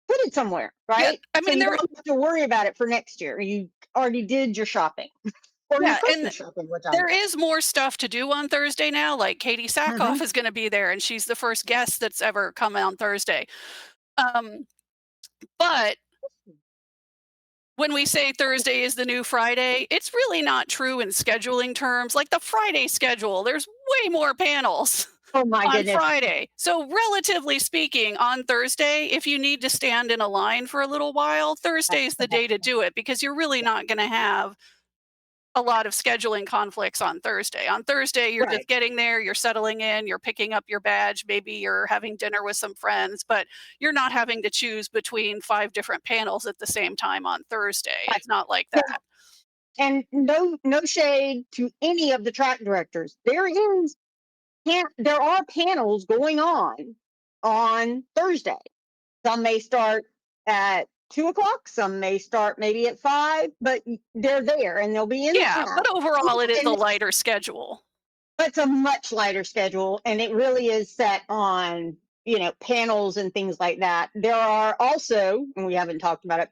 put it somewhere, right?
I
So
mean,
you don't have to worry about it for next year. You already did your shopping or your
yeah, and
Christmas shopping, which I
there is more stuff to do on Thursday now. Like Katie Sackhoff
Mhm.
is going to be there, and she's the first guest that's ever come on Thursday. But when we say Thursday is the new Friday, it's really not true in scheduling terms. Like the Friday schedule, there's way more panels
Oh my
on
goodness.
Friday. So relatively speaking, on Thursday, if you need to stand in a line for a little while, Thursday is the day to do it because you're really not going to have a lot of scheduling conflicts on Thursday. On Thursday, you're
Right.
just getting there, you're settling in, you're picking up your badge, maybe you're having dinner with some friends, but you're not having to choose between 5 different panels at the same time on Thursday.
Right.
It's not like
Yeah.
that.
And no shade to any of the track directors. There are panels going on Thursday. Some may start at 2 o'clock, some may start maybe at 5, but they're there and they'll be in the
Yeah, but
panel.
overall, it is a
And
lighter schedule.
it's a much lighter schedule, and it really is set on panels and things like that. There are also, and we haven't talked about it,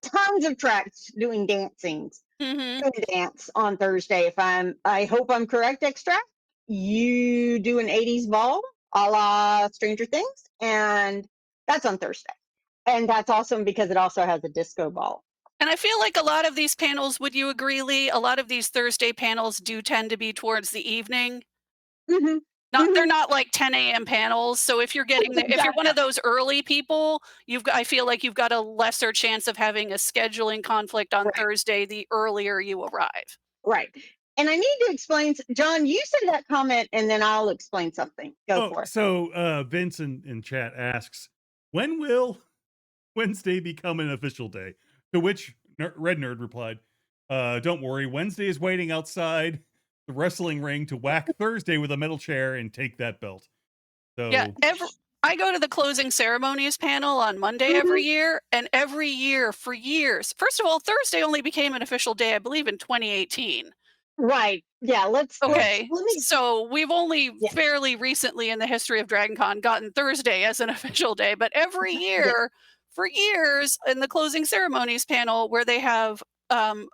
tons of tracks doing dancings.
Mhm.
Doing dance on Thursday. I hope I'm correct, Extract. You do an 80s ball a la Stranger Things, and that's on Thursday. And that's awesome because it also has a disco ball.
And I feel like a lot of these panels, would you agree, Lee? A lot of these Thursday panels do tend to be towards the evening.
Mm-hmm.
They're not like 10 AM panels, so if you're getting there if you're one of those early people, I feel like you've got a lesser chance of having a scheduling conflict on
Right.
Thursday the earlier you arrive.
Right. And I need to explain, John, you say that comment and then I'll explain something. Go for it.
So Vince in chat asks, when will Wednesday become an official day? To which Red Nerd replied, don't worry, Wednesday is waiting outside the wrestling ring to whack Thursday with a metal chair and take that belt. So
Yeah, I go to the closing ceremonies panel on Monday every year, and every year for years. First of all, Thursday only became an official day, I believe, in 2018.
Right. Yeah.
Okay,
let me.
so we've only
Yeah.
fairly recently in the history of Dragon Con gotten Thursday as an official day, but every year, for years, in the closing ceremonies panel where they have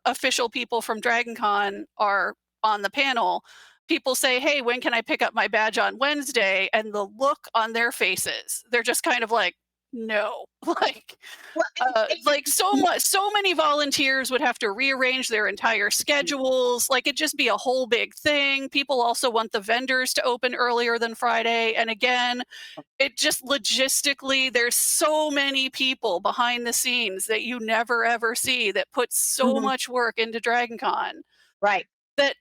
official people from Dragon Con are on the panel, people say, "Hey, when can I pick up my badge on Wednesday?" And the look on their faces, they're just kind of like, "No," like so many volunteers would have to rearrange their entire schedules. Like it'd just be a whole big thing. People also want the vendors to open earlier than Friday, and again, it just logistically, there's so many people behind the scenes that you never ever see that put so much work into Dragon Con.
Right.
That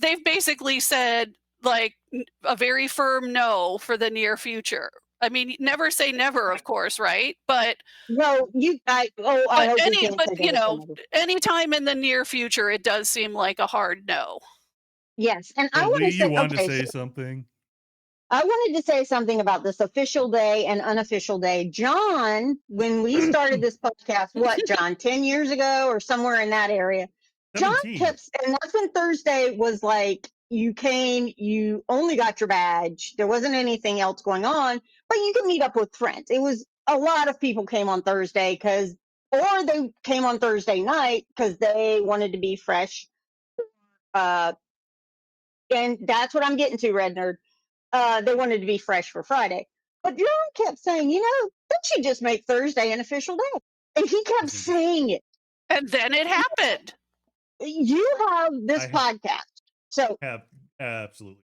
they've basically said like a very firm no for the near future. I mean, never say never, of course, right? But
No, I hope we can't say
you
never say
know,
never.
anytime in the near future, it does seem like a hard no.
Yes, and I
Lee,
want to say,
you wanted to
okay,
say
so
something?
I wanted to say something about this official day and unofficial day. John, when we started this podcast, what, John, 10 years ago or somewhere in that area, John
17.
kept, and that's when Thursday was like, you came, you only got your badge. There wasn't anything else going on, but you could meet up with friends. It was a lot of people came on Thursday or they came on Thursday night because they wanted to be fresh. And that's what I'm getting to, Red Nerd. They wanted to be fresh for Friday. But John kept saying, they should just make Thursday an official day. And he kept saying it.
And then it happened.
you have this
I
podcast, so
have absolutely.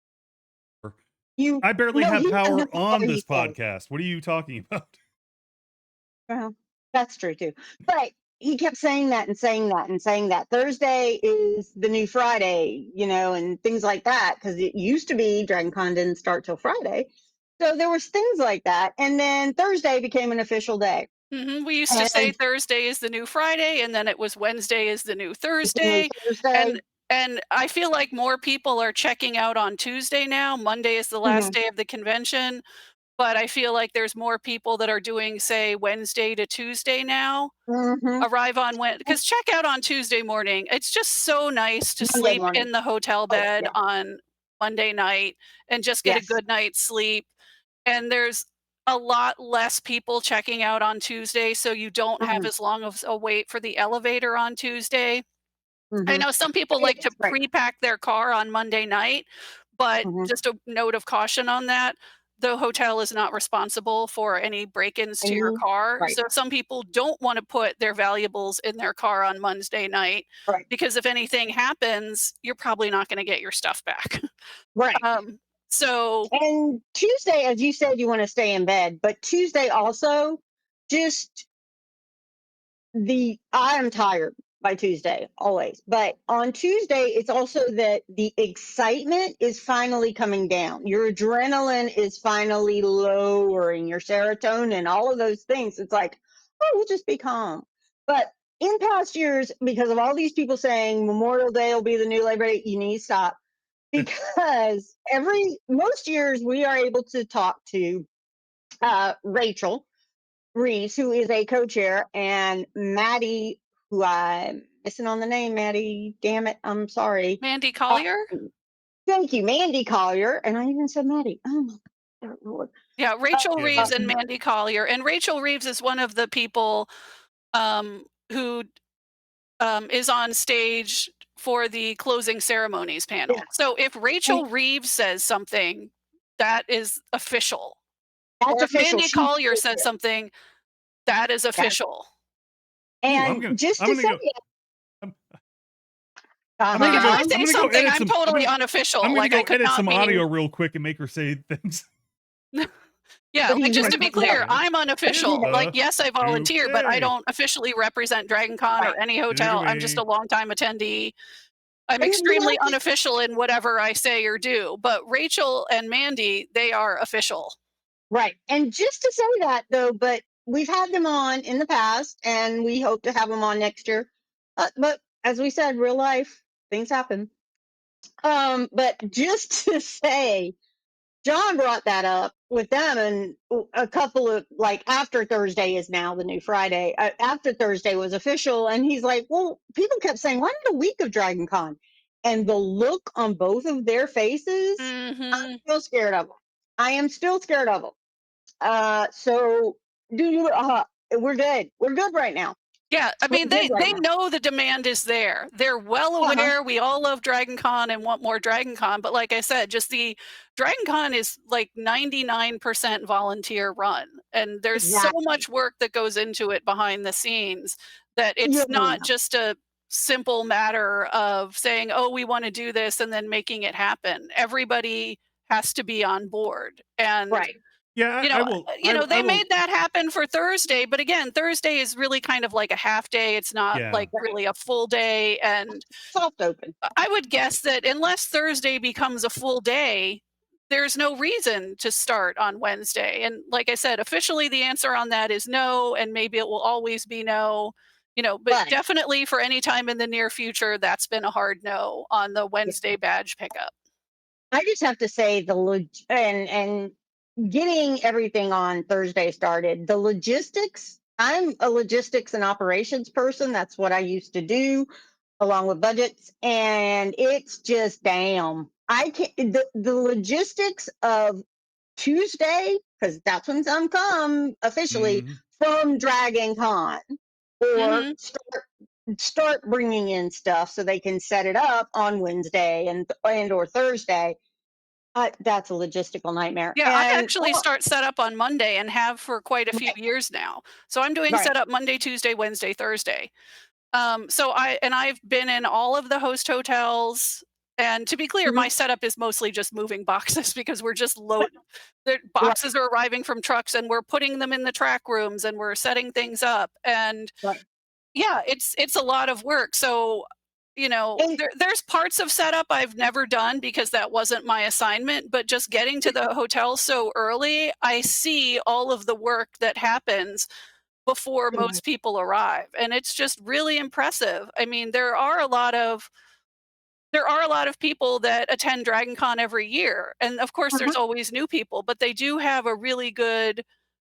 you
I barely
no,
have
he has
power
the
on
power, he
this
says.
podcast. What are you talking about?
Well, that's true too. But he kept saying that and saying that and saying that Thursday is the new Friday, and things like that. Because it used to be Dragon Con didn't start till Friday, so there was things like that. And then Thursday became an official day,
We used to say
and
Thursday is the new Friday, and then it was Wednesday is the new
it's the new
Thursday,
Thursday.
and I feel like more people are checking out on Tuesday now. Monday is the last
Hmm.
day of the convention, but I feel like there's more people that are doing, say, Wednesday to Tuesday now.
Hmm.
Arrive on when because check out on Tuesday morning. It's just so nice to
Monday
sleep
morning.
in the hotel
Oh
bed
yeah,
on Monday night and just get a
yes.
good night's sleep. And there's a lot less people checking out on Tuesday, so you don't have
Hmm.
as long of a wait for the elevator on Tuesday. I
Hmm.
know some people like to
It's right.
pre-pack their car on Monday night, but
Hmm.
just a note of caution on that, the hotel is not responsible for any break-ins to your car.
Right,
So some people don't want to put their valuables in their car on Monday night
right,
because if anything happens, you're probably not going to get your stuff back.
right.
Um, so
And Tuesday, as you said, you want to stay in bed, but Tuesday also, just I am tired by Tuesday always, but on Tuesday it's also that the excitement is finally coming down. Your adrenaline is finally lowering, your serotonin, all of those things. It's like, oh, we'll just be calm. But in past years, because of all these people saying Memorial Day will be the new Labor Day, you need to stop, because most years we are able to talk to Rachel Reeves, who is a co-chair, and Maddie, who I'm missing on the name. Maddie, damn it, I'm sorry.
Mandy
Uh,
Collier?
Thank you, Mandy Collier, and I even said Maddie. Oh my Lord.
Yeah, Rachel
Yeah,
Reeves
but
and Mandy Collier. And Rachel Reeves is one of the people who is on stage for the closing ceremonies
Yeah,
panel. So if
and
Rachel Reeves says something, that is official.
that's
Or if
official.
Mandy
She's
Collier
the
says
co-chair.
something, that is
Yeah.
official.
ooh,
And just
I'm
to
gonna
say
go.
it,
I'm,
uh
I'm
Like
gonna
if
go.
I
huh.
say
I'm gonna go
something,
edit
I'm
some.
totally unofficial.
I'm gonna
Like I
go
could
edit
not
some
be.
audio real quick and make her say things.
Yeah,
But
like
he's
just
gonna
to be
come back.
clear, I'm
It's
unofficial. Like,
the
yes, I
new
volunteer, but I
day.
don't officially represent Dragon Con
Right.
or any
Take it
hotel. I'm just a
away.
longtime attendee. I'm
And you
extremely
have to,
unofficial in whatever I say or do. But Rachel and Mandy, they are official.
right. And just to say that though, but we've had them on in the past, and we hope to have them on next year. But as we said, real life things happen. But just to say, John brought that up with them, and a couple of, like, after Thursday is now the new Friday. After Thursday was official, and he's like, "Well, people kept saying, why not a week of Dragon Con?" And the look on both of their faces, I'm
Hmm.
still scared of them. I am still scared of them. So do you? We're good. We're good right now.
Yeah, I
We're
mean
good right
they
now.
know the demand is there. They're well
Uh huh.
aware we all love Dragon Con and want more Dragon Con, but like I said, just the Dragon Con is like 99% volunteer run, and there's so
Exactly.
much work that goes into it behind the scenes that
You
it's
don't
not
know.
just a simple matter of saying, "Oh, we want to do this," and then making it happen. Everybody has to be on board. And
Right.
Yeah, I will. I
they
will.
made that happen for Thursday, but again, Thursday is really kind of like a half day. It's not
Yeah,
like
Right.
really a full day. And
Soft open.
I would guess that unless Thursday becomes a full day, there's no reason to start on Wednesday. And like I said, officially the answer on that is no, and maybe it will always be no. But
But
definitely for any time in the near future, that's been a hard no on the Wednesday badge pickup.
I just have to say and getting everything on Thursday started. The logistics. I'm a logistics and operations person. That's what I used to do, along with budgets, and it's just damn. I can't. The logistics of Tuesday, because that's when some come officially
hmm
from Dragon Con, or
Hmm.
start bringing in stuff so they can set it up on Wednesday and or Thursday. That's a logistical nightmare.
Yeah, I
And
actually start setup on Monday and have for quite a few
right,
years now. So I'm doing
right,
setup Monday, Tuesday, Wednesday, Thursday. I've been in all of the host hotels. And to be clear,
Mhm.
my setup is mostly just moving boxes because we're just the
Right,
boxes are arriving from trucks and we're putting them in the track rooms and we're setting things up. And
right.
yeah, it's a lot of work. So,
And
there's parts of setup I've never done because that wasn't my assignment, but just getting to the hotel so early, I see all of the work that happens before most people arrive, and it's just really impressive. I mean, there are a lot of people that attend Dragon Con every year, and of course
uh-huh,
there's always new people, but they do have a really good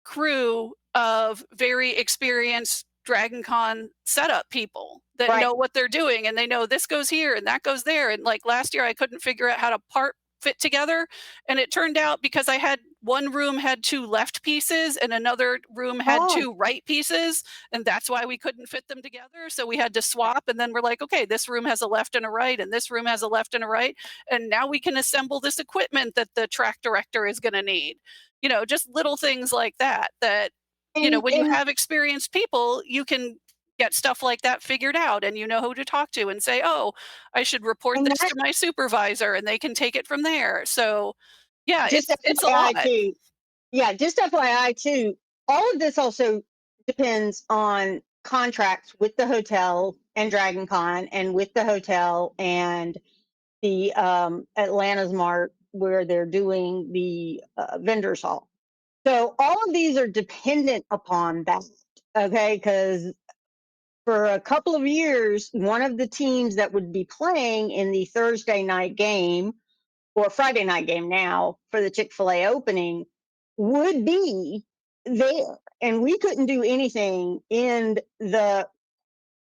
crew of very experienced Dragon Con setup people that
right.
know what they're doing, and they know this goes here and that goes there. And like last year, I couldn't figure out how to part fit together, and it turned out because I had one room had two left pieces and another room had
Oh,
two right pieces, and that's why we couldn't fit them together. So we had to swap, and then we're like, okay, this room has a left and a right, and this room has a left and a right, and now we can assemble this equipment that the track director is going to need. Just little things like that, when you
and
have experienced people, you can get stuff like that figured out and you know who to talk to and say, "Oh, I should report
and
this
that
to my supervisor," and they can take it from there. So, yeah,
just
it's a
FYI
lot.
too. Yeah, just FYI too. All of this also depends on contracts with the hotel and Dragon Con, and with the hotel and the Atlanta's Mart where they're doing the vendors hall. So all of these are dependent upon that. Okay, because for a couple of years, one of the teams that would be playing in the Thursday night game or Friday night game now for the Chick-fil-A opening would be there. And we couldn't do anything in the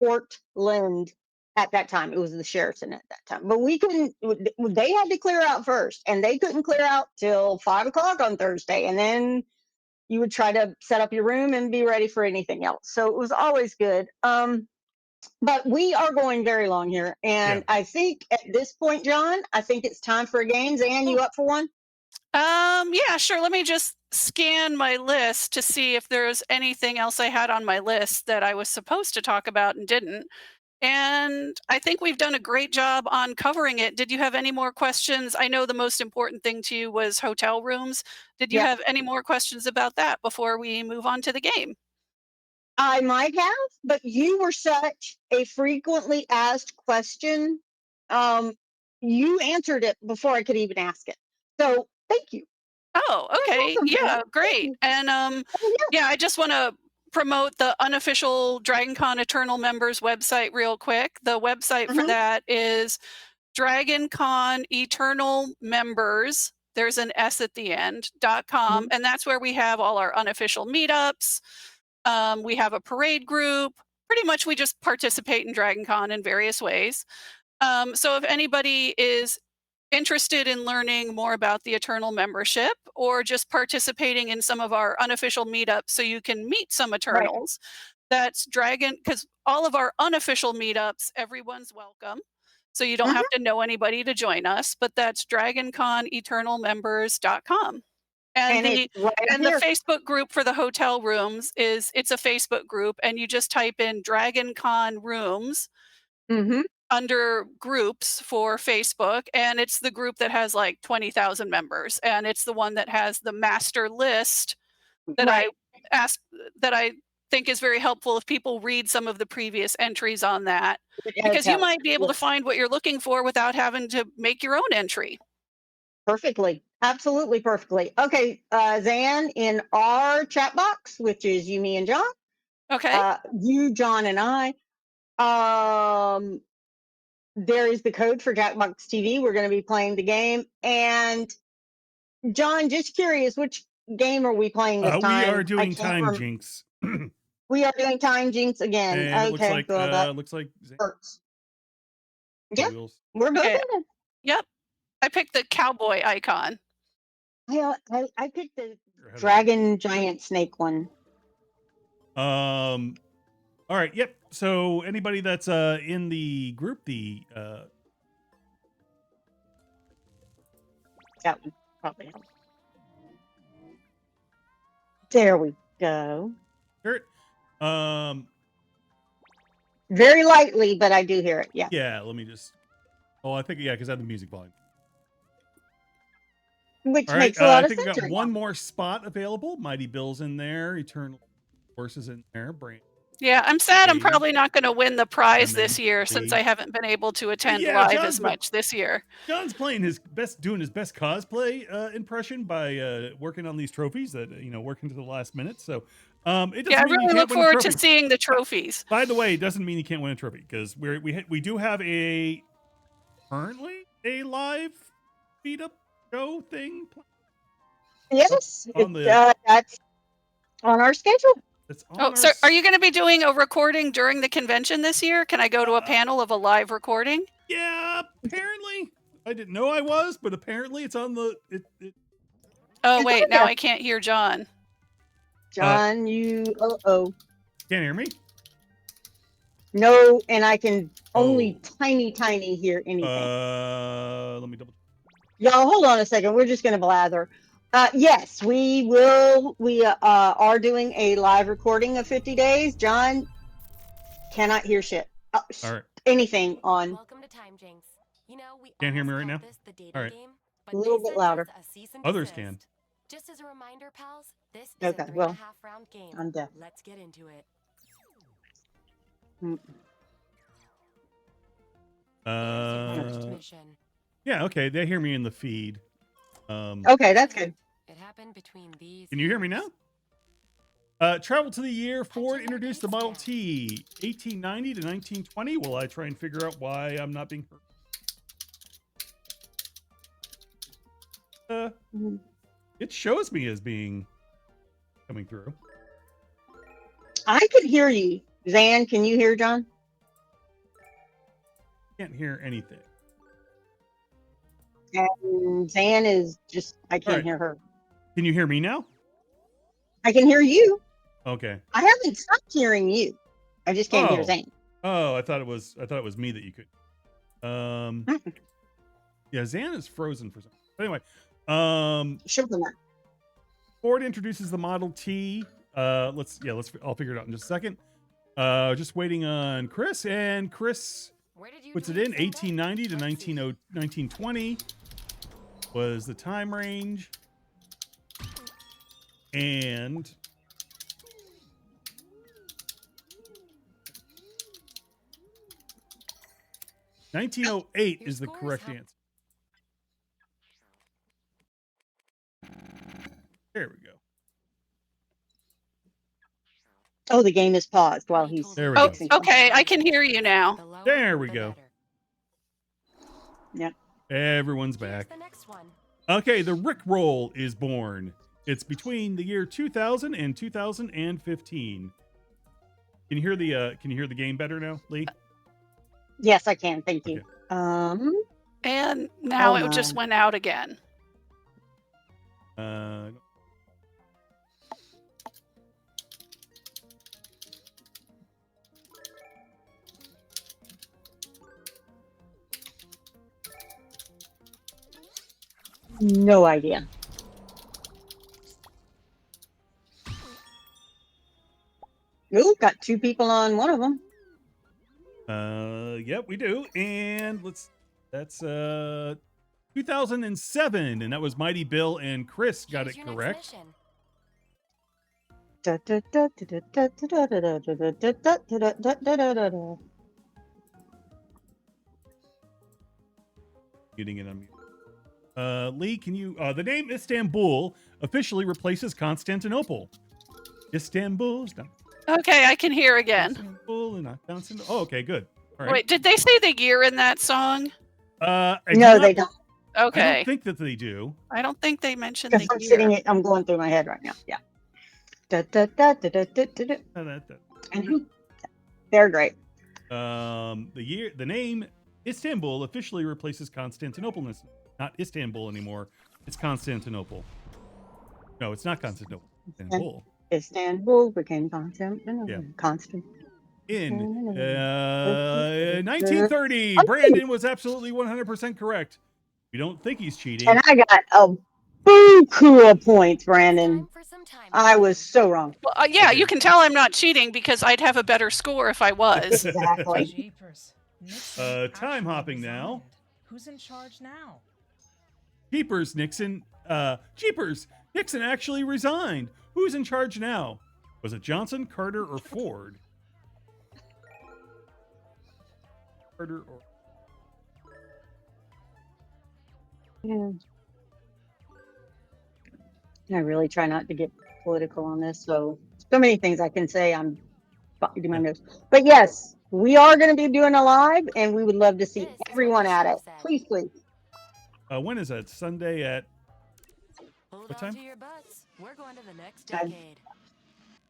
Portland at that time. It was the Sheraton at that time. But we couldn't, they had to clear out first, and they couldn't clear out till 5 o'clock on Thursday. And then you would try to set up your room and be ready for anything else. So it was always good. But we are going very long here.
Yeah.
And I think at this point, John, I think it's time for a game. Zan, you
Oh,
up for one?
yeah, sure. Let me just scan my list to see if there's anything else I had on my list that I was supposed to talk about and didn't. And I think we've done a great job on covering it. Did you have any more questions? I know the most important thing to you was hotel rooms. Did you
Yeah.
have any more questions about that before we move on to the game?
I might have, but you were such a frequently asked question. Um, you answered it before I could even ask it. So thank you.
Oh,
You're
okay.
welcome, Zan.
Yeah,
Thank
great.
you.
And
Oh, yeah.
yeah, I just want to promote the unofficial DragonCon Eternal members website real quick. The website for
Mhm.
that is DragonCon Eternal Members. There's an S at the end, .com,
Mhm.
and that's where we have all our unofficial meetups. We have a parade group. Pretty much, we just participate in DragonCon in various ways. So if anybody is interested in learning more about the Eternal membership or just participating in some of our unofficial meetups so you can meet some
Right.
Eternals, that's Dragon, because all of our unofficial meetups, everyone's welcome. So you don't have
Mhm.
to know anybody to join us, but that's dragonconeternalmembers.com. And
And it's
the
right
and the
here.
Facebook group for the hotel rooms it's a Facebook group, and you just type in DragonCon rooms
Mhm.
under groups for Facebook, and it's the group that has like 20,000 members, and it's the one that has the master list that I
Right.
asked that I think is very helpful if people read some of the previous entries on that,
It
because you
hotels.
might be able to
Yes.
find what you're looking for without having to make your own entry.
Perfectly. Absolutely perfectly. Okay, Zan, in our chat box, which is you, me, and John,
Okay?
you, John, and I, um, there is the code for Jackbox TV. We're going to be playing the game. And John, just curious, which game are we playing this
We are
time? I
doing
can't
time
remember.
jinx.
We are doing Time Jinx again.
And it
Okay, well, that
looks like Zan
hurts. Yeah,
wheels.
we're good
Okay.
then.
Yep. I picked the cowboy icon.
I picked the
You're ahead of me.
dragon giant snake one.
All right, yep. So anybody that's in the group, the
That one probably helps. There we go.
shirt, um
Very lightly, but I do hear it. Yeah.
Yeah, let me just. Oh, I think yeah, because I have the music volume.
Which
All right,
makes a lot
I
of
think we
sense
got
right
one
now.
more spot available. Mighty Bill's in there. Eternal Forces in there. Brand.
Yeah, I'm sad I'm
Leigh.
probably not going to win the prize
And
this
then
year since
Leigh.
I haven't been able to attend
Yeah,
live
John's
as much this year.
John's playing doing his best cosplay impression by working on these trophies that working to the last minute. So it doesn't
Yeah, I
mean you
really
can't
look
win a
forward to
trophy.
seeing the trophies.
By the way, it doesn't mean you can't win a trophy because we do have currently a live beat up show thing.
Yes,
On the
that's on our schedule.
it's on
Oh,
our
so are you going to be doing a recording during the convention this year? Can I go to a panel of a live recording?
Yeah, apparently. I didn't know I was, but apparently it's on the
Oh,
It's
wait,
on
now
there.
I can't hear John.
John, oh.
Can't hear me?
No, and I can only tiny hear anything.
Let me double.
Y'all, hold on a second. We're just going to blather. Yes, we will. We are doing a live recording of 50 Days. John cannot hear shit.
All right.
Anything on.
Welcome to Time Jinx. You know, we
Can't hear me
almost
right now?
called this the dating
All right.
game,
A little
they
bit
sent
louder.
us a cease and
Others
desist.
can.
Just as a reminder, pals, this is
Okay,
a 3.5
well,
round game.
I'm deaf.
Let's get into it.
Mm.
First mission.
Yeah, okay. They hear me in the feed.
Okay, that's good.
It happened between these.
Can you hear me now? Travel to the year Ford introduced the Model T, 1890 to 1920. Will I try and figure out why I'm not being heard? It shows me as being coming through.
I can hear you. Zan, can you hear John?
Can't hear anything.
And Zan is just, I can't
right.
hear her.
Can you hear me now?
I can hear you.
Okay.
I haven't stopped hearing you. I just can't hear Zan.
Oh, I thought it was me that you could. Yeah, Zan is frozen for some. But anyway,
Show them that.
Ford introduces the Model T. I'll figure it out in just a second. Just waiting on Chris, and Chris puts it in 1890 to 1920 was the time range, and $1908 is the correct answer. There we go.
Oh, the game is paused while he's.
There we
Oh,
go.
okay, I can hear you now.
There we go.
Yeah.
Everyone's back. Okay, the Rickroll is born. It's between the year 2000 and 2015. Can you hear the game better now, Leigh?
Yes, I can. Thank you.
Okay.
And now
Hold
it just
on.
went out again.
No idea. Ooh, got two people on one of them.
Yep, we do. And that's 2007, and that was Mighty Bill and Chris got it correct. Getting it on mute. Leigh, can you the name Istanbul officially replaces Constantinople. Istanbul's not
Okay, I can hear again.
Istanbul and not Constantinople. Oh, okay, good. All right.
Wait, did they say the year in that song?
No, they don't.
I
Okay.
don't think that they do.
I don't think they mentioned
Because
the
I'm
year.
sitting, I'm going through my head right now. Yeah. And who? They're great.
The name Istanbul officially replaces Constantinople. It's not Istanbul anymore. It's Constantinople. No, it's not Constantinople. Istanbul.
Istanbul became Constantinople.
Yeah.
Constant.
In 1930, Brandon was absolutely 100% correct. We don't think he's cheating.
And I got buku of points, Brandon.
Time for some time
I was
hopping.
so wrong.
Well, yeah,
Okay.
you can tell I'm not cheating because I'd have a better score if I was.
Exactly.
Jeepers. Nixon
Time
actually
hopping now.
resigned. Who's in charge now?
Jeepers, Nixon. Jeepers, Nixon actually resigned. Who's in charge now? Was it Johnson, Carter, or Ford? Carter or
Yeah. I really try not to get political on this. So many things I can say. I'm do my nose. But yes, we are going to be doing a live, and we would love to see
This is what
everyone
the
at
sheriff
it.
said.
Please, please.
when is that? Sunday at.
Hold
What
on
time?
to your butts. We're going to the next
Time.
decade.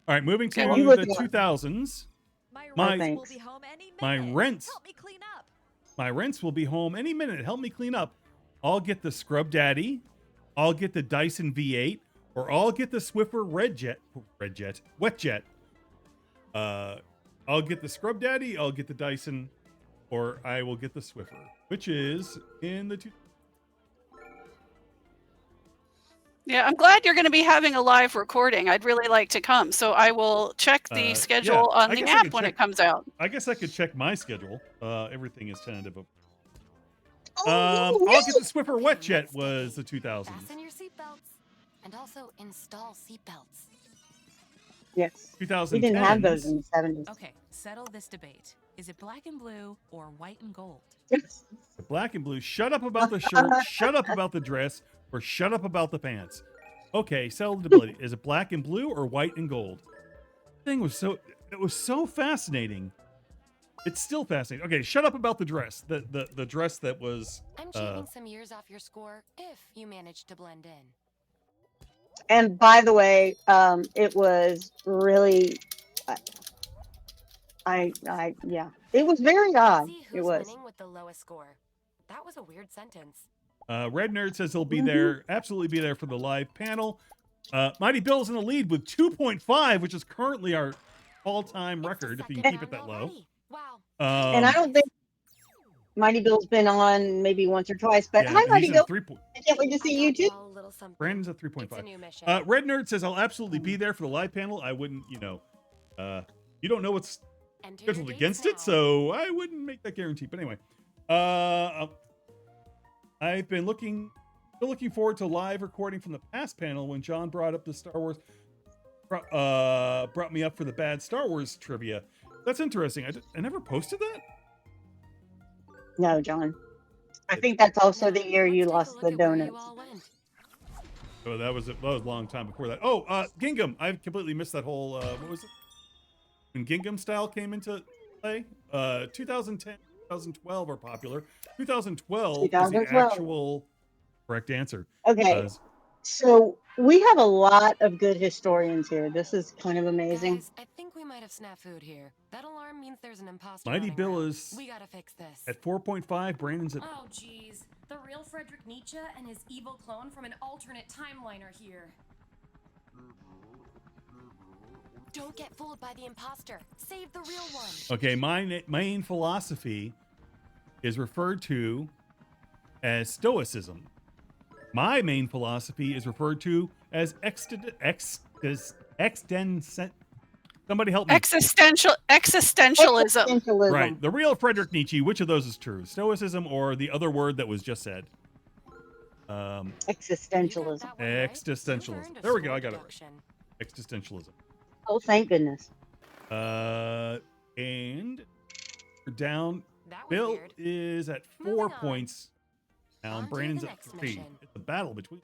All right, moving to
Okay.
You
the
look at-
2000s.
My
My-
rents will
Thanks.
be home any
My
minute.
rents.
Help me clean up.
My rents will be home any minute. Help me clean up. I'll get the Scrub Daddy. I'll get the Dyson V8, or I'll get the Swiffer Wet Jet. I'll get the Scrub Daddy. I'll get the Dyson, or I will get the Swiffer, which is in the two.
Yeah, I'm glad you're going to be having a live recording. I'd really like to come. So I will check the
Yeah,
schedule
I
on the
guess I
app
could
when
check-
it comes out.
I guess I could check my schedule. Everything is tentative.
Oh,
I'll get the Swiffer Wet Jet was the 2000s.
Fasten your seatbelts. And also install seatbelts.
yes.
2010s.
We didn't have those in the 70s.
Okay, settle this debate. Is it black and blue or white and gold?
Black and blue. Shut up about the shirt. Shut up about the dress. Or shut up about the pants. Okay, settle the debate. Is it black and blue or white and gold? It was so fascinating. It's still fascinating. Okay, shut up about the dress. The dress that was.
I'm shaving some years off your score if you manage to blend in.
And by the way, it was really, yeah, it was very odd.
See
It
who's
was.
winning with the lowest score. That was a weird sentence.
Red Nerd says he'll be there, absolutely be there for the live panel. Mighty Bill's in the lead with 2.5, which is currently our all-time
It's the
record, if you
second
can keep it
round
that low.
already. Wow.
And I don't think Mighty Bill's been on maybe once or twice, but hi, Mighty
he's
Bill.
at 3.
I can't wait to see you too.
A little something.
Brandon's at
It's a
3.5.
new mission.
Red Nerd says I'll absolutely be there for the live panel. I wouldn't, you don't know what's
Enter your
scheduled
dates
against it,
now.
so I wouldn't make that guarantee. But anyway, I've been looking forward to live recording from the past panel when John brought up the Star Wars, brought me up for the bad Star Wars trivia. That's interesting. I never posted that.
No, John. I think that's also the year
Let's
you
take a
lost
look
the
at where you
donuts.
all went.
Oh, that was a long time before that. Oh, Gingham. I've completely missed that whole. What was it? When Gingham style came into play, 2010, 2012 are popular. 2012 is the
2012.
actual correct answer.
Okay, so we have a lot of good historians here. This is kind of amazing.
Guys, I think we might have snafu'd here. That alarm means there's an imposter.
Mighty
running
Bill
around.
is
We gotta fix this.
at 4.5. Brandon's at.
Oh, geez. The real Frederick Nietzsche and his evil clone from an alternate timeline are here.
Don't get fooled by the imposter. Save the real one.
Okay, my main philosophy is referred to as Stoicism. My main philosophy is referred to as somebody help me.
Existentialism.
Existentialism.
Right. The real Frederick Nietzsche, which of those is true? Stoicism or the other word that was just said?
Existentialism.
Existentialism. There we go. I got it right. Existentialism.
Oh, thank goodness.
And we're down.
That was
Bill
weird.
is at
Moving
4
on.
points. Now
On to
Brandon's
the
at
next
3.
mission.
It's a battle between.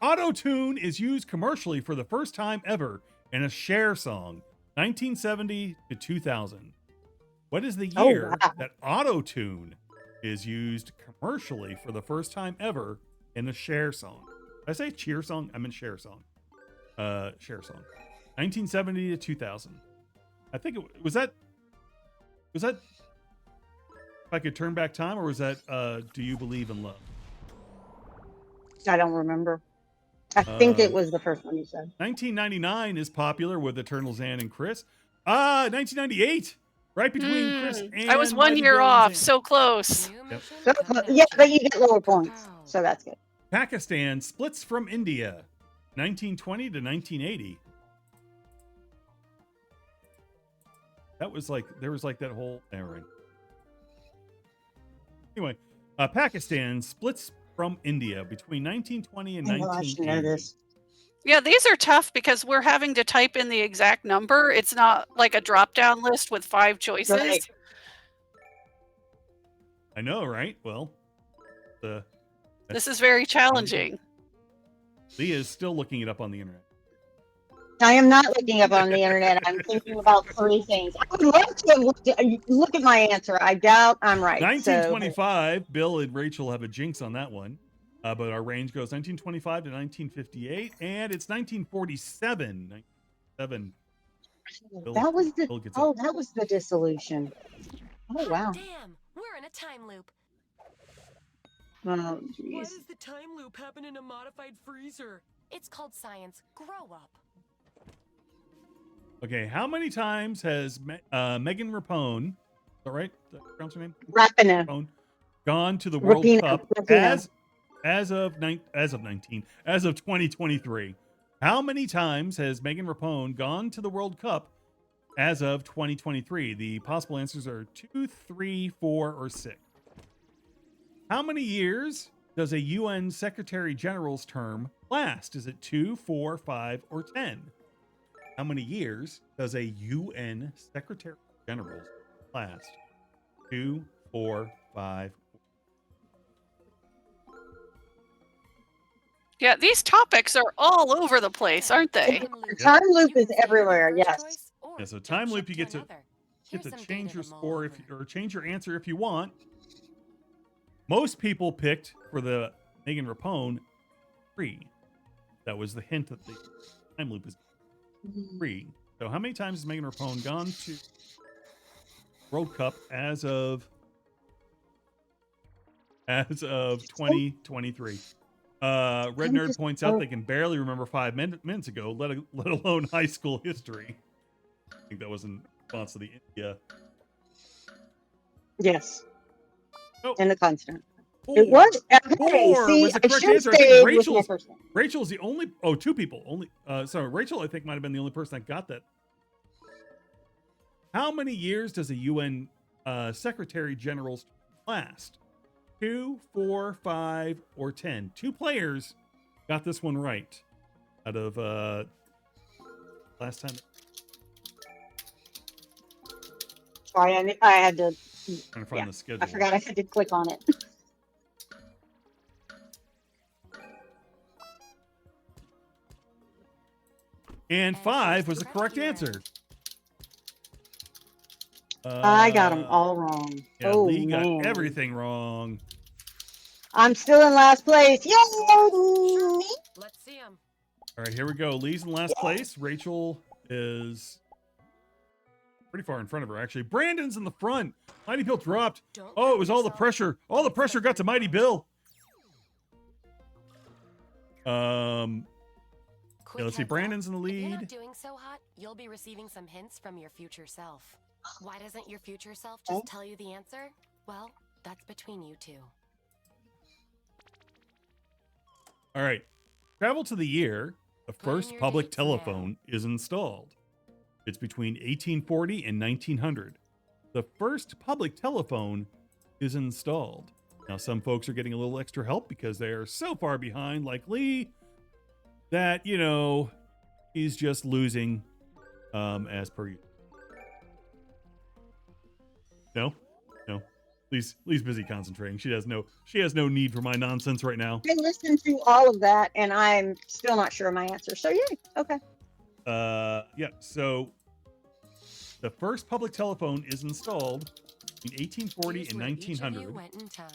Auto-tune is used commercially for the first time ever in a Cher song, 1970 to 2000. What is the
Oh,
year
wow.
that auto-tune is used commercially for the first time ever in a Cher song? Did I say cheer song? I meant Cher song. Cher song. 1970 to 2000. I think it was that. Was that If I Could Turn Back Time, or was that Do You Believe in Love?
I don't remember. I think it was the first one you said.
1999 is popular with Eternal Zan and Chris. 1998, right between Chris and
I was 1
Mighty
year
Bill and
off.
Zan.
So close.
New
Yep.
mission
So,
coming at
yeah,
you.
but you get lower points,
Wow.
so that's good.
Pakistan splits from India, 1920 to 1980. That was like, there was like that whole era. Anyway, Pakistan splits from India between 1920 and
I know I should know
1980.
this.
Yeah, these are tough because we're having to type in the exact number. It's not like a drop-down list with 5 choices.
Right.
I know, right? Well,
This is very challenging.
Leah is still looking it up on the internet.
I am not looking up on the internet. I'm thinking about 3 things. I would love to look at my answer. I doubt I'm right.
1925, Bill and Rachel have a jinx on that one. But our range goes 1925 to 1958, and it's 1947. 1947.
That was the
Bill gets
that was the dissolution. Oh wow.
Damn, we're in a time loop.
Oh
Why
jeez.
does the time loop happen in a modified freezer?
It's called science. Grow up.
Okay, how many times has Megan Rapone, is that right? Is that pronounce her name?
Rapinoe.
Rapone, gone to the World
Rapinoe.
Cup
Rapinoe.
as of 2023? How many times has Megan Rapone gone to the World Cup as of 2023? The possible answers are 2, 3, 4, or 6. How many years does a UN Secretary General's term last? Is it 2, 4, 5, or 10? How many years does a UN Secretary General's last? 2, 4, 5.
Yeah, these topics are all over the place, aren't they?
Time loop is everywhere. Yes.
Yeah, so time loop, you get to change your score or change your answer if you want. Most people picked for the Megan Rapone 3. That was the hint that the time loop is 3. So how many times has Megan Rapone gone to World Cup as of 2023? Red Nerd points out they can barely remember 5 minutes ago, let alone high school history. I think that was in response to the India.
Yes.
Oh.
In the constant.
4.
It was okay.
4
See,
was the
I
correct
should
answer. I
stay
think
with my first one.
Rachel's the only. Oh, 2 people only. Sorry, Rachel. I think might have been the only person that got that. How many years does a UN Secretary General's last? 2, 4, 5, or 10? 2 players got this one right. Out of last time.
Sorry, I had to.
Trying to find the schedule.
I forgot I had to click on it.
And 5 was the correct answer.
I got them all wrong.
Yeah,
oh,
Lee got
man.
everything wrong.
I'm still in last place. Yay!
Let's see him.
All right, here we go. Lee's in last place. Rachel is pretty far in front of her, actually. Brandon's in the front. Mighty Bill dropped. Oh, it was all the pressure. All the pressure got to Mighty Bill. Yeah, let's see. Brandon's in the
If you're
lead.
not doing so hot, you'll be receiving some hints from your future self. Why doesn't your future self just tell you the answer? Well, that's between you two.
All right. Travel to the year the first
your
public
dates
telephone is installed. It's between 1840 and 1900. The first public telephone is installed. Now, some folks are getting a little extra help because they are so far behind, like Lee, that, you know, he's just losing as per usual. No? Lee's busy concentrating. She has no need for my nonsense right now.
I listened to all of that, and I'm still not sure of my answer. So, yay. Okay.
Yeah, so the first public telephone is installed in 1840
Here's
and
where each of
1900.
you went in time.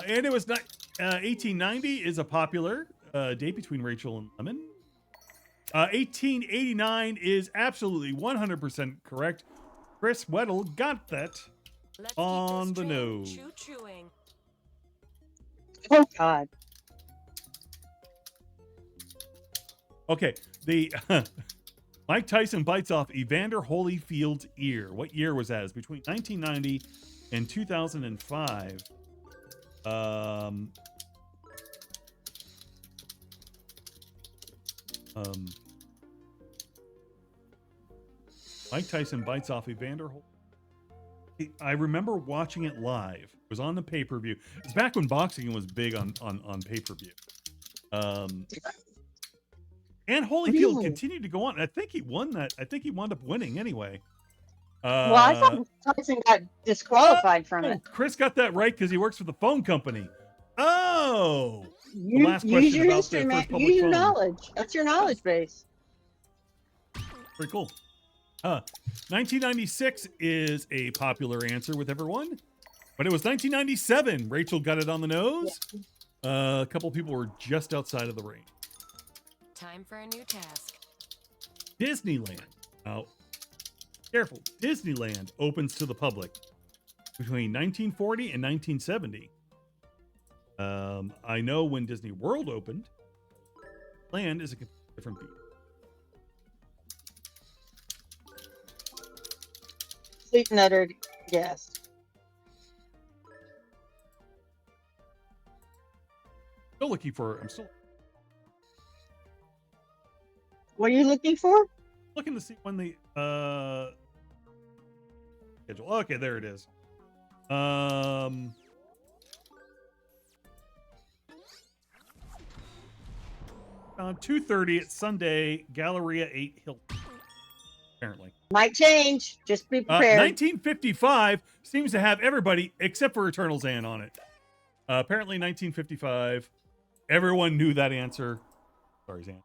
And it was 1890 is a popular date between Rachel and Lemon. 1889 is absolutely 100% correct. Chris Weddle got that
Let's
on
keep
the
this train
nose.
choo-chooing.
Oh, God.
Okay, the Mike Tyson bites off Evander Holyfield's ear. What year was that? It's between 1990 and 2005. Mike Tyson bites off Evander Holyfield. I remember watching it live. It was on the pay-per-view. It's back when boxing was big on pay-per-view. And Holyfield continued to go on. I think he won that. I think he wound up winning anyway.
Well, I thought Tyson got disqualified from it.
Chris got that right because he works for the phone company. Oh, the
You,
last
use
question
your
about
history,
the
man.
first public
Use your
phone.
knowledge. That's your knowledge base.
Pretty cool. 1996 is a popular answer with everyone, but it was 1997. Rachel got it on the nose. A couple people were just outside of the range.
Time for a new task.
Disneyland. Now, careful. Disneyland opens to the public between 1940 and 1970. I know when Disney World opened, land is a different beat.
Sleep nuttered. Yes.
Still looking for. I'm still
What are you looking for?
looking to see when the schedule. Okay, there it is. 2:30 at Sunday, Galleria 8 Hilton. Apparently.
Might change. Just be prepared.
1955 seems to have everybody except for Eternal Zan on it. Apparently 1955. Everyone knew that answer. Sorry, Zan.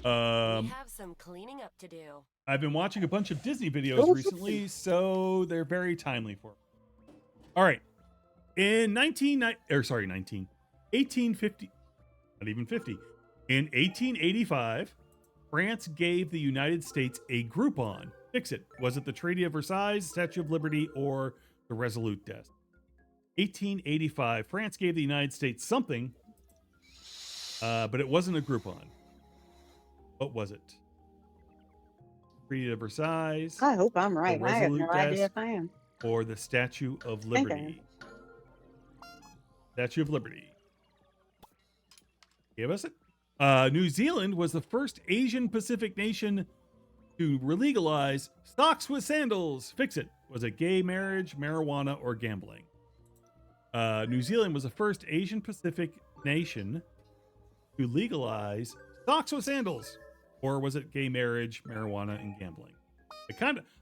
We have some cleaning up to do.
I've been watching a bunch of Disney videos recently, so they're very timely for me. All right. In 1850, not even 50. In 1885, France gave the United States a Groupon. Fix it. Was it the Treaty of Versailles, Statue of Liberty, or the Resolute Desk? 1885, France gave the United States something, but it wasn't a Groupon. What was it? Treaty of Versailles.
I hope I'm right. I have no
Resolute
idea
Desk,
if I am.
or the Statue of
think I
Liberty. Statue of Liberty. Give us it. New Zealand was the first Asian Pacific nation to legalize socks with sandals. Fix it. Was it gay marriage, marijuana, or gambling? New Zealand was the first Asian Pacific nation to legalize socks with sandals. Or was it gay marriage, marijuana, and gambling?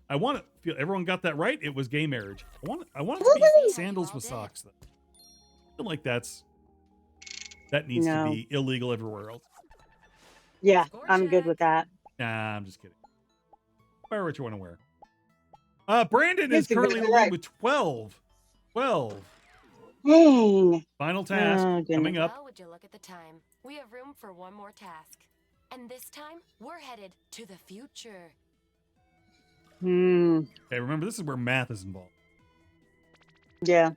I want to feel everyone got that right. It was gay marriage. I want it to be sandals with socks though. I feel like that needs to be illegal everywhere else.
Yeah, I'm good with that.
Nah, I'm just kidding. Wear what you want to wear. Brandon is
It's
currently in the
exactly
lead with 12. 12.
Dang.
Final task
Oh,
coming up.
Well, would you look at the time? We have room for one more task. And this time, we're headed to the future.
Okay, remember, this is where math is involved.
Yeah.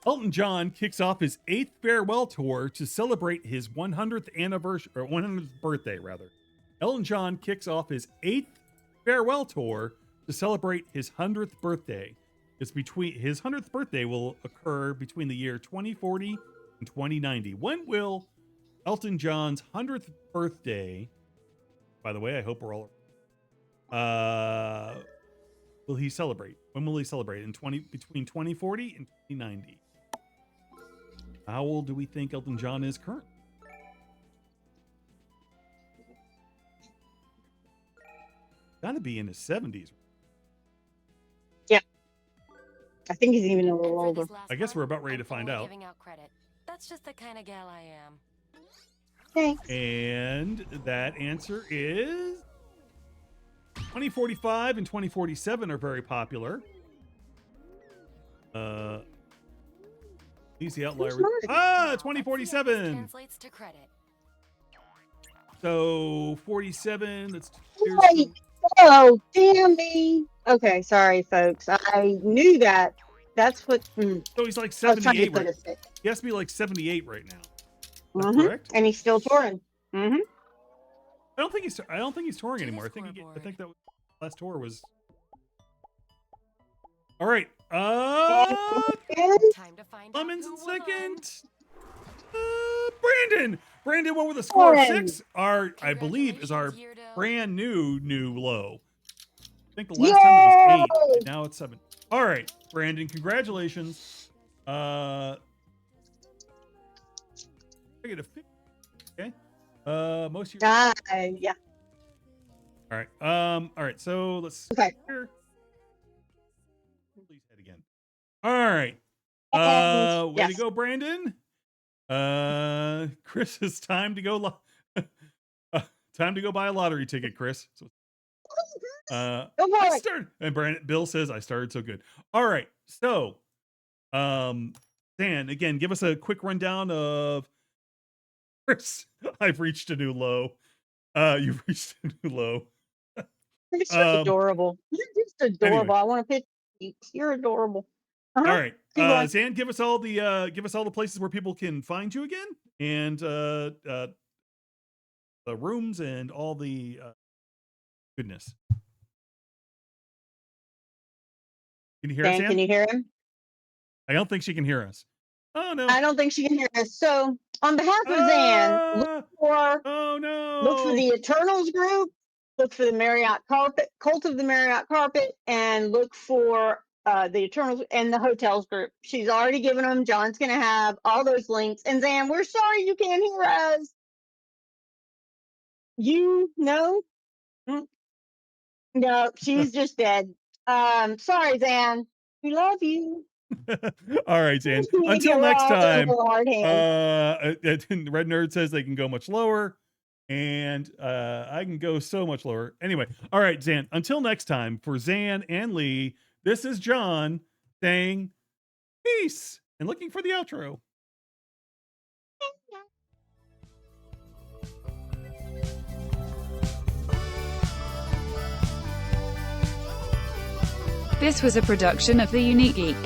Elton John kicks off his 8th farewell tour to celebrate his 100th anniversary, or 100th birthday, rather. Elton John kicks off his 8th farewell tour to celebrate his 100th birthday. His 100th birthday will occur between the year 2040 and 2090. When will Elton John's 100th birthday, by the way, I hope we're all, will he celebrate? When will he celebrate? Between 2040 and 2090. How old do we think Elton John is currently? Gotta be in his 70s.
Yeah. I think he's even a little older.
I guess we're about ready to find out.
Giving out credit. That's just the kind of gal I am.
Thanks.
And that answer is 2045 and 2047 are very popular. He's the outlier. 2047.
Translates to credit.
So 47. Let's.
Wait. Oh, damn me. Okay, sorry, folks. I knew that. That's what.
So he's like
I was trying to
78.
put
Right?
a stick.
He has to be like 78 right now.
Mhm.
Correct.
And he's still touring.
I don't think he's touring
To the
anymore. I think
scoreboard.
that last tour was. All right.
Time to find out
Clemens
who
in
won.
second. Brandon. Brandon won with a score of
Hey.
6. I believe, is our
Congratulations, Yurdo.
brand new low. I think the last time it was 8. And now it's 7. All right, Brandon, congratulations. I get a 50. Okay. Most of your.
Yeah.
All right. All right. So let's.
Okay.
Here. Please head again. All right. Way to
Yes.
go, Brandon. Chris, it's time to go. Time to go buy a lottery ticket, Chris. So,
Go for
I
it.
started, and Bill says I started so good. All right. So, Dan, again, give us a quick rundown of Chris. I've reached a new low. You've reached a new low.
You're just adorable. You're just adorable.
Anyway.
I want to pitch you. You're adorable.
All right,
Keep going.
Zan, give us all the places where people can find you again, and the rooms and all the goodness. Can you hear us,
Dan,
Zan?
can you hear him?
I don't think she can hear us. Oh no!
I don't think she can hear us. So, on behalf of Zan, look for the Eternals group, look for the Marriott Carpet, Cult of the Marriott Carpet, and look for the Eternals and the hotels group. She's already given them. John's going to have all those links. And Zan, we're sorry you can't hear us. You know? No, she's just dead. Sorry, Zan. We love you.
All right, Zan. Until next time. Red Nerd says they can go much lower, and I can go so much lower. Anyway, all right, Zan. Until next time, for Zan and Leigh, this is John saying peace and looking for the outro.
This was a production of The Unique Geek.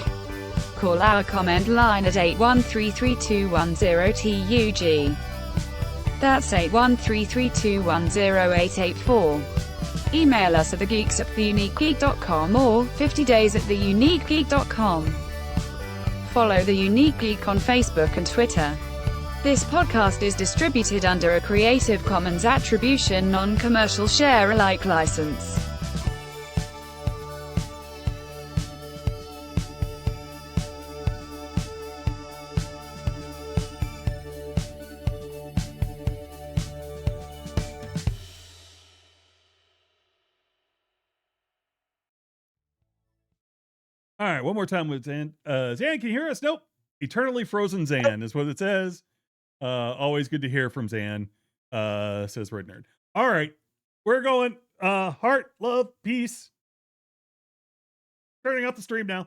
Call our comment line at 8133210TUG. That's 81332108884. Email us at thegeeks@theuniquegeek.com or 50days@theuniquegeek.com. Follow The Unique Geek on Facebook and Twitter. This podcast is distributed under a Creative Commons Attribution Non-Commercial Share-alike license.
All right, one more time with Zan. Zan, can you hear us? Nope. Eternally frozen Zan is what it says. Always good to hear from Zan, says Red Nerd. All right, we're going. Heart, love, peace. Turning off the stream now.